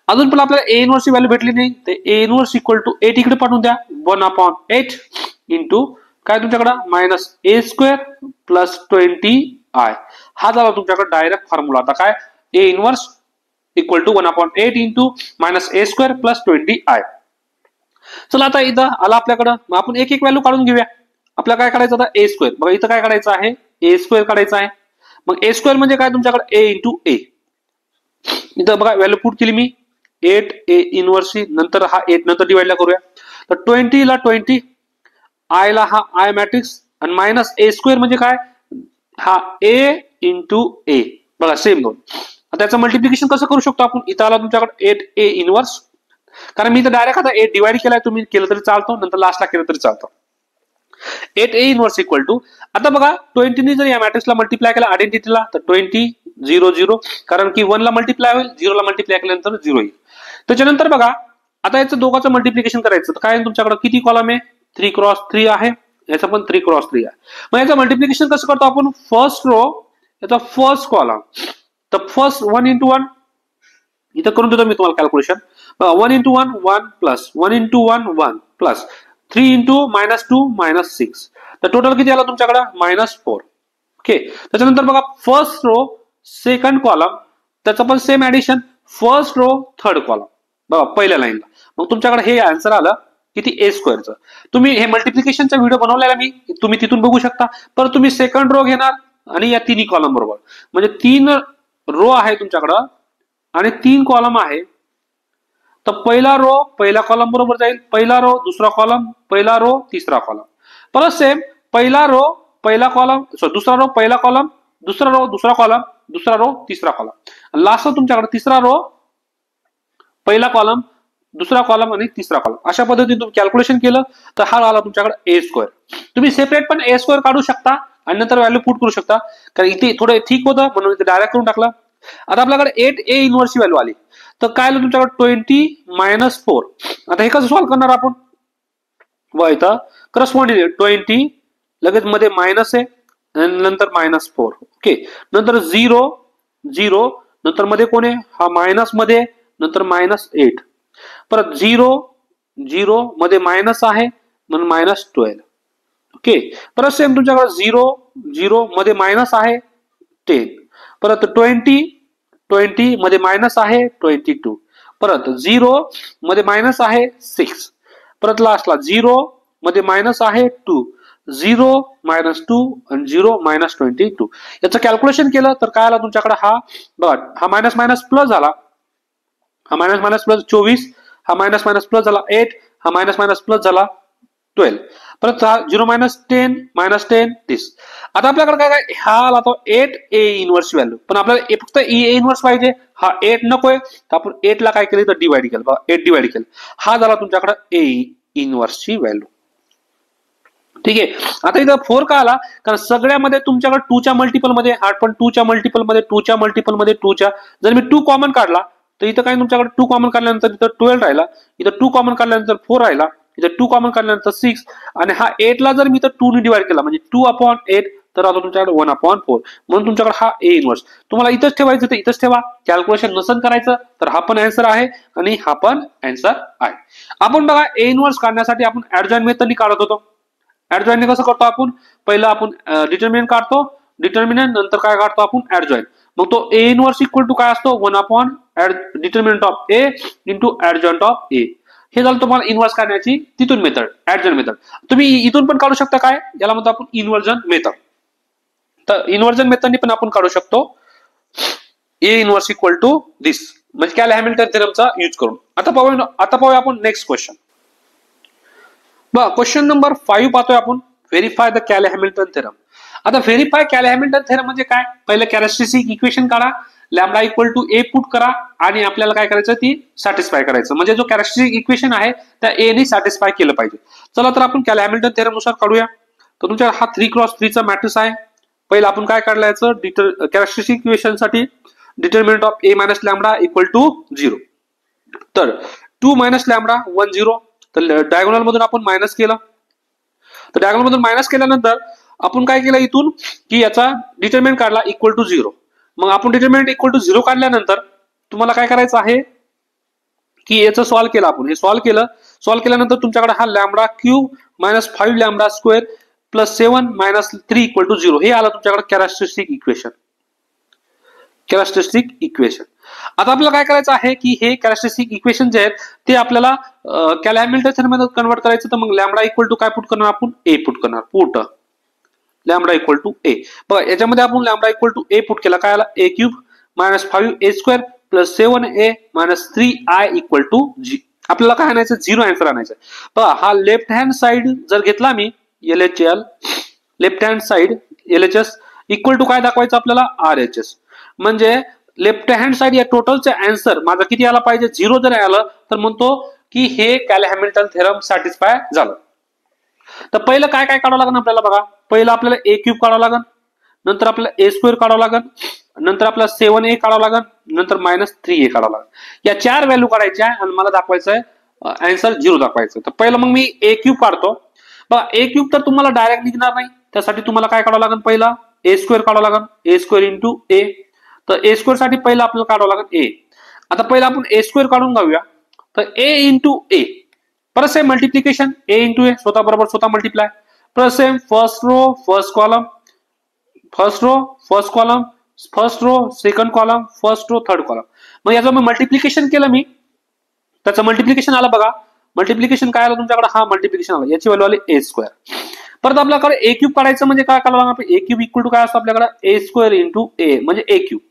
Speaker 1: अजून पण आपल्याला a इन्व्हर्स ची व्हॅल्यू भेटली नाही तर a इन्व्हर्स इक्वल टू 8 इकडे पाठवून द्या 1/8 इंटू काय तुमच्याकडे minus A square plus 20i हा झाला तुमच्याकडे डायरेक्ट फॉर्म्युला. आता काय A inverse equal to 1/8 into minus A square plus 20i. चला आता इथं आला आपल्याकडं, मग आपण एक एक व्हॅल्यू काढून घेऊया. आपल्याला काय काढायचं आता ए स्क्वेअर. बघा इथं काय काढायचं आहे ए स्क्वेअर काढायचं आहे. मग ए स्क्वेअर म्हणजे काय तुमच्याकडे ए इंटू ए. इथं बघा व्हॅल्यू पुट केली मी 8 ए इनवर्स नंतर हा 8 नंतर डिवाइडला करूया. तर 20 ला 20 आय ला हा आय मॅट्रिक्स आणि मायनस ए स्क्वेअर म्हणजे काय हा ए इंटू ए. बघा सेम दोन. आता त्याचं मल्टिप्लिकेशन कसं करू शकतो आपण. इथं आला तुमच्याकडे 8 ए इनवर्स, कारण मी इथं डायरेक्ट आता 8 डिवाइड केलाय, तुम्ही केलं तरी चालतो, नंतर लास्टला केलं तरी चालतं. 8 ए इनवर्स इक्वल टू आता बघा 20 ने जर या मॅट्रिक्सला मल्टिप्लाय केला आयडेंटिटीला तर 20 0 0, कारण की 1 ला मल्टिप्लाय होईल, 0 ला मल्टिप्लाय केल्यानंतर 0 येईल. त्याच्यानंतर बघा आता याचं दोघांचं मल्टिप्लिकेशन करायचं. तर काय तुमच्याकडे किती कॉलम आहे 3x3 आहे, याचा पण 3x3 आहे. मग याचं मल्टिप्लिकेशन कसं करतो आपण. फर्स्ट रो याचा फर्स्ट कॉलम, तर फर्स्ट 1 into 1 इथं करून देतो मी तुम्हाला calculation. 1 into 1 1 plus 1 into 1 1 plus 3 into -2 -6. तर टोटल किती आला तुमच्याकडे -4. ओके. त्याच्यानंतर बघा फर्स्ट रो सेकंड कॉलम त्याचं पण same addition first row third column बघा पहिल्या लाईनला. मग तुमच्याकडे हे आन्सर आलं किती ए स्क्वेअरचं. तुम्ही हे मल्टिप्लिकेशनचा व्हिडिओ बनवलेला मी, तुम्ही तिथून बघू शकता. पर तुम्ही सेकंड रो घेणार आणि या तिन्ही कॉलम बरोबर, म्हणजे 3 रो आहे तुमच्याकडं आणि 3 कॉलम आहे. तर पहिला रो पहिला कॉलम बरोबर जाईल, पहिला रो दुसरा कॉलम, पहिला रो तिसरा कॉलम. परत सेम पहिला रो पहिला कॉलम, दुसरा रो पहिला कॉलम, दुसरा रो दुसरा कॉलम, दुसरा रो तिसरा कॉलम, लास्ट तुमच्याकडे तिसरा रो पहिला कॉलम दुसरा कॉलम आणि तिसरा कॉलम. अशा पद्धतीने तुम्ही कॅल्क्युलेशन केलं तर हा आला तुमच्याकडे ए स्क्वेअर. तुम्ही सेपरेट पण ए स्क्वेअर काढू शकता आणि नंतर व्हॅल्यू पुट करू शकता, कारण इथे थोडं ठीक होतं म्हणून इथे डायरेक्ट करून टाकला. आता आपल्याकडे 8 ए इनवर्सची व्हॅल्यू आली, तर काय आलं तुमच्याकडे 20 - 4. आता हे कसं सॉल्व्ह करणार आपण. व इथं करस्पॉन्डिंग 20 लगेच मध्ये मायनस आहे आणि नंतर -4. ओके. नंतर 0 0 नंतर मध्ये कोण आहे हा मायनस मध्ये, नंतर -8. परत 0 0 मध्ये मायनस आहे म्हणून -12. ओके. परत सेम तुमच्याकडे 0 0 मध्ये मायनस आहे 10. परत 20 20 मध्ये मायनस आहे 22. परत 0 मध्ये मायनस आहे 6. परत लास्टला 0 मध्ये मायनस आहे 2. 0 -2 आणि 0 -22. याचं कॅल्क्युलेशन केलं तर काय आला तुमच्याकडे हा बघा हा मायनस मायनस प्लस झाला, हा मायनस मायनस प्लस 24, हा मायनस मायनस प्लस झाला 8, हा मायनस मायनस प्लस झाला 12. परत हा 0 -10 -10 30. आता आपल्याकडे काय काय हा आला तो 8 ए इनवर्स व्हॅल्यू, पण आपल्याला फक्त ए इनवर्स पाहिजे. हा 8 नकोय तर आपण 8 ला काय केलं तर डिवाइड केलं. बघा 8 डिवाइड केलं, हा झाला तुमच्याकडे ए इनवर्सची व्हॅल्यू. ठीक आहे. आता इथं 4 का आला, कारण सगळ्यामध्ये तुमच्याकडे 2 च्या मल्टिपल मध्ये, हा पण 2 च्या मल्टिपल मध्ये, 2 च्या मल्टिपल मध्ये 2 च्या, जर मी 2 कॉमन काढला तर इथं काय तुमच्याकडे 2 कॉमन काढल्यानंतर इथं 12 राहिला, इथं 2 कॉमन काढल्यानंतर 4 राहिला, इथं 2 कॉमन काढल्यानंतर 6 आणि हा 8 ला जर मी इथं 2 ने डिवाइड केला म्हणजे 2/8 तर आता तुमच्याकडे 1/4. म्हणून तुमच्याकडे हा ए इनवर्स. तुम्हाला इथंच ठेवायचं तर इथंच ठेवा, कॅल्क्युलेशन नसन करायचं तर हा पण आन्सर आहे आणि हा पण आन्सर आहे. आपण बघा ए इनवर्स काढण्यासाठी आपण ऍडजॉइन मेथडनी काढत होतो. ऍडजॉइन कसं करतो आपण, पहिला आपण डिटर्मिनंट काढतो, डिटर्मिनंट नंतर काय काढतो आपण ऍडजॉइन. मग तो ए इनवर्स इक्वल टू काय असतो 1/, determinant of A into adjoint of A. हे झालं तुम्हाला इनवर्स काढण्याची तिथून मेथड ऍडजॉइन मेथड. तुम्ही इथून पण काढू शकता, काय याला म्हणतो आपण इन्व्हर्जन मेथड. तर इन्व्हर्जन मेथडनी पण आपण काढू शकतो A inverse equal to this, म्हणजे कॅल हॅमिल्टन थेरमचा यूज करून. आता पाहूया आपण नेक्स्ट क्वेश्चन. बघा क्वेश्चन नंबर 5 पाहतोय आपण, verify the Cayley Hamilton theorem. आता व्हेरीफाय कॅल हॅमिल्टन थेरम म्हणजे काय, पहिलं कॅरेक्टरिस्टिक इक्वेशन काढा, lambda equal to A put करा आणि आपल्याला काय करायचं ती सॅटिस्फाय करायचं, म्हणजे जो कॅरेक्टरिस्टिक इक्वेशन आहे त्या ए ने सॅटिस्फाय केलं पाहिजे. चला तर आपण कॅल हॅमिल्टन थेरम नुसार काढूया. तर तुमच्या हा 3x3 चा मॅट्रिक्स आहे. पहिला आपण काय काढलं याचं कॅरेक्टरिस्टिक इक्वेशन साठी determinant of A minus lambda equal to 0. तर 2 - लॅम्बडा 1 0. तर डायगोनल मधून आपण मायनस केलं, तर डायगोनल मधून मायनस केल्यानंतर आपण काय केलं इथून की याचा डिटर्मिनंट काढला इक्वल टू 0. मग आपण डिटर्मिनंट इक्वल टू 0 काढल्यानंतर तुम्हाला काय करायचं आहे की याचं सॉल्व्ह केलं आपण. हे सॉल्व्ह केल्यानंतर तुमच्याकडे हा lambda cube -5 lambda square plus 7 minus 3 equal to 0 हे आलं तुमच्याकडे कॅरेक्टरिस्टिक इक्वेशन. Characteristic equation. आता आपल्याला काय करायचं आहे की हे कॅरेक्टरिस्टिक इक्वेशन जे आहेत ते आपल्याला हॅमिल्टन थेरममध्ये कन्वर्ट करायचं. तर मग लॅम्बडा इक्वल टू काय पुट करणार आपण? ए पुट करणार. Put lambda equal to A. बघा याच्यामध्ये आपण lambda equal to A put केला. काय आला? A cube minus 5a square plus 7a minus 3i equal to जी. आपल्याला काय आणायचं? 0 आन्सर आणायचं. बघा हा लेफ्ट हँड साइड जर घेतला मी LHL left hand side LHS equal to काय दाखवायचं आपल्याला? RHS. म्हणजे लेफ्ट हँड साइड या टोटलचे आन्सर माझा किती आला पाहिजे? 0 जर आलं तर म्हणतो की हे कॅल-हॅमिल्टन थेरम सॅटिस्फाय झालं. तर पहिलं काय काय काढावं लागेल आपल्याला? बघा पहिलं आपल्याला a क्यूब काढावं लागेल, नंतर आपल्याला a स्क्वेअर काढावं लागेल, नंतर आपल्याला 7a काढावं लागेल, नंतर मायनस 3a काढावं लागेल. या 4 व्हॅल्यू काढायच्या आणि मला दाखवायचं आहे आन्सर 0 दाखवायचं. तर पहिलं मग मी a क्यूब काढतो. बघा a क्यूब तर तुम्हाला डायरेक्ट निघणार नाही. त्यासाठी तुम्हाला काय काढावं लागेल? पहिला a स्क्वेअर काढावं लागेल. a square into a. तर a स्क्वेअर साठी पहिला आपल्याला काढावं लागेल a. आता पहिला आपण a स्क्वेअर काढून घेऊया. तर a इंटू a परत same multiplication a into a स्वतः बरोबर स्वतः मल्टिप्लाय परत same first row first column first row first column first row second column first row third column. मग याचं मी मल्टिप्लिकेशन केलं मी. त्याचं मल्टिप्लिकेशन आलं. बघा मल्टिप्लिकेशन काय आलं तुमच्याकडे? हा मल्टिप्लिकेशन आलं. याची व्हॅल्यू आली a स्क्वेअर. परत आपल्याकडे a क्यूब काढायचं म्हणजे काय करावं लागणार? a क्यूब इक्वल टू काय असतं आपल्याकडे? a स्क्वेअर इंटू a म्हणजे a क्यूब.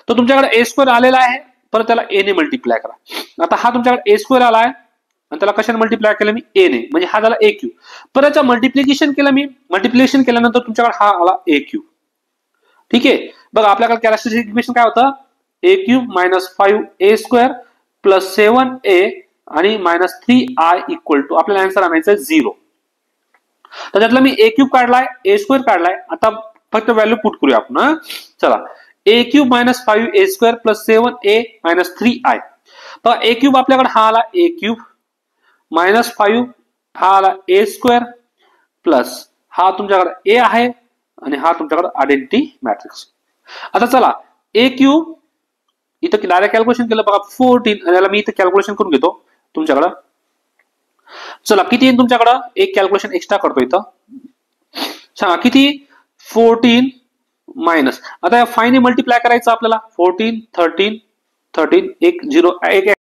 Speaker 1: तर तुमच्याकडे a स्क्वेअर आलेला आहे. परत त्याला a ने मल्टिप्लाय करा. आता हा तुमच्याकडे a स्क्वेअर आला आहे आणि त्याला कशाने मल्टिप्लाय केलं मी? a ने. म्हणजे हा झाला a क्यूब. परत याचं मल्टिप्लिकेशन केलं मी. मल्टिप्लिकेशन केल्यानंतर तुमच्याकडे हा आला a क्यूब. ठीक आहे. बघा आपल्याकडे कॅरेक्टरिस्टिक इक्वेशन काय होतं? a cube minus 5a square plus 7a आणि मायनस 3i इक्वल टू आपल्याला आन्सर आणायचं 0. तर त्यातला मी a क्यूब काढलाय, a स्क्वेअर काढलाय. आता फक्त व्हॅल्यू पुट करूया आपण. चला a cube minus 5a square plus 7a minus 3i. तर a क्यूब आपल्याकडे हा आला a क्यूब मायनस 5 हा आला a स्क्वेअर प्लस हा तुमच्याकडे a आहे आणि हा तुमच्याकडे आयडेंटिटी मॅट्रिक्स. आता चला a क्यूब इथं डायरेक्ट कॅल्क्युलेशन केलं. बघा 14 आणि याला मी इथं कॅल्क्युलेशन करून घेतो तुमच्याकडं. चला किती येईल तुमच्याकडं? एक कॅल्क्युलेशन एक्स्ट्रा करतो इथं. सांगा किती? 14 मायनस. आता या 5 ने मल्टिप्लाय करायचं आपल्याला. 14 13 13 1 0 1.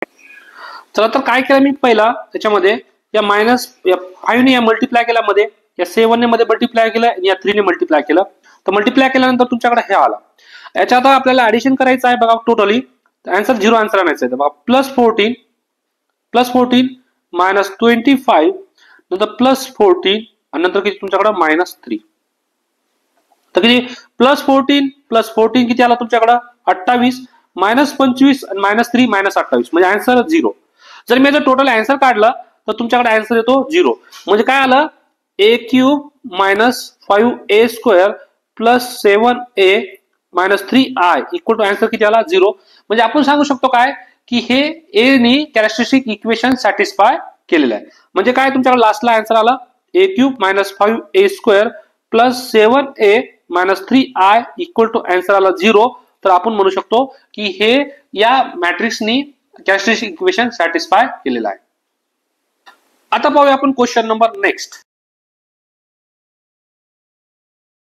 Speaker 1: चला तर काय केलं मी पहिला त्याच्यामध्ये या मायनस या 5 ने मल्टिप्लाय केल्यामध्ये या 7 ने मध्ये मल्टिप्लाय केलं आणि या 3 ने मल्टिप्लाय केलं. तर मल्टिप्लाय केल्यानंतर तुमच्याकडे हे आला. याच्या आता आपल्याला ऍडिशन करायचं आहे. बघा टोटली आन्सर 0 आन्सर आणायचं आहे. बघा प्लस 14 मायनस 25 नंतर प्लस 14 आणि नंतर किती तुमच्याकडे? मायनस 3. तर किती? प्लस 14 किती आला तुमच्याकडे? 28 मायनस 25 आणि मायनस 3 मायनस 28 म्हणजे आन्सर 0. जर मी याचं टोटल आन्सर काढलं तर तुमच्याकडे आन्सर येतो 0. म्हणजे काय आलं? a cube minus 5a square plus 7a minus 3i equal to answer किती आला? 0. म्हणजे आपण सांगू शकतो काय की हे a ने कॅरेक्टरिस्टिक इक्वेशन सॅटिस्फाय केलेलं आहे. म्हणजे काय तुमच्याकडे लास्टला आन्सर आला a cube minus 5a square plus 7a minus 3i equal to answer आला 0. तर आपण म्हणू शकतो की हे या मॅट्रिक्सनी कॅरेक्टरिस्टिक इक्वेशन सॅटिस्फाय केलेलं आहे. आता पाहूया आपण क्वेश्चन नंबर नेक्स्ट.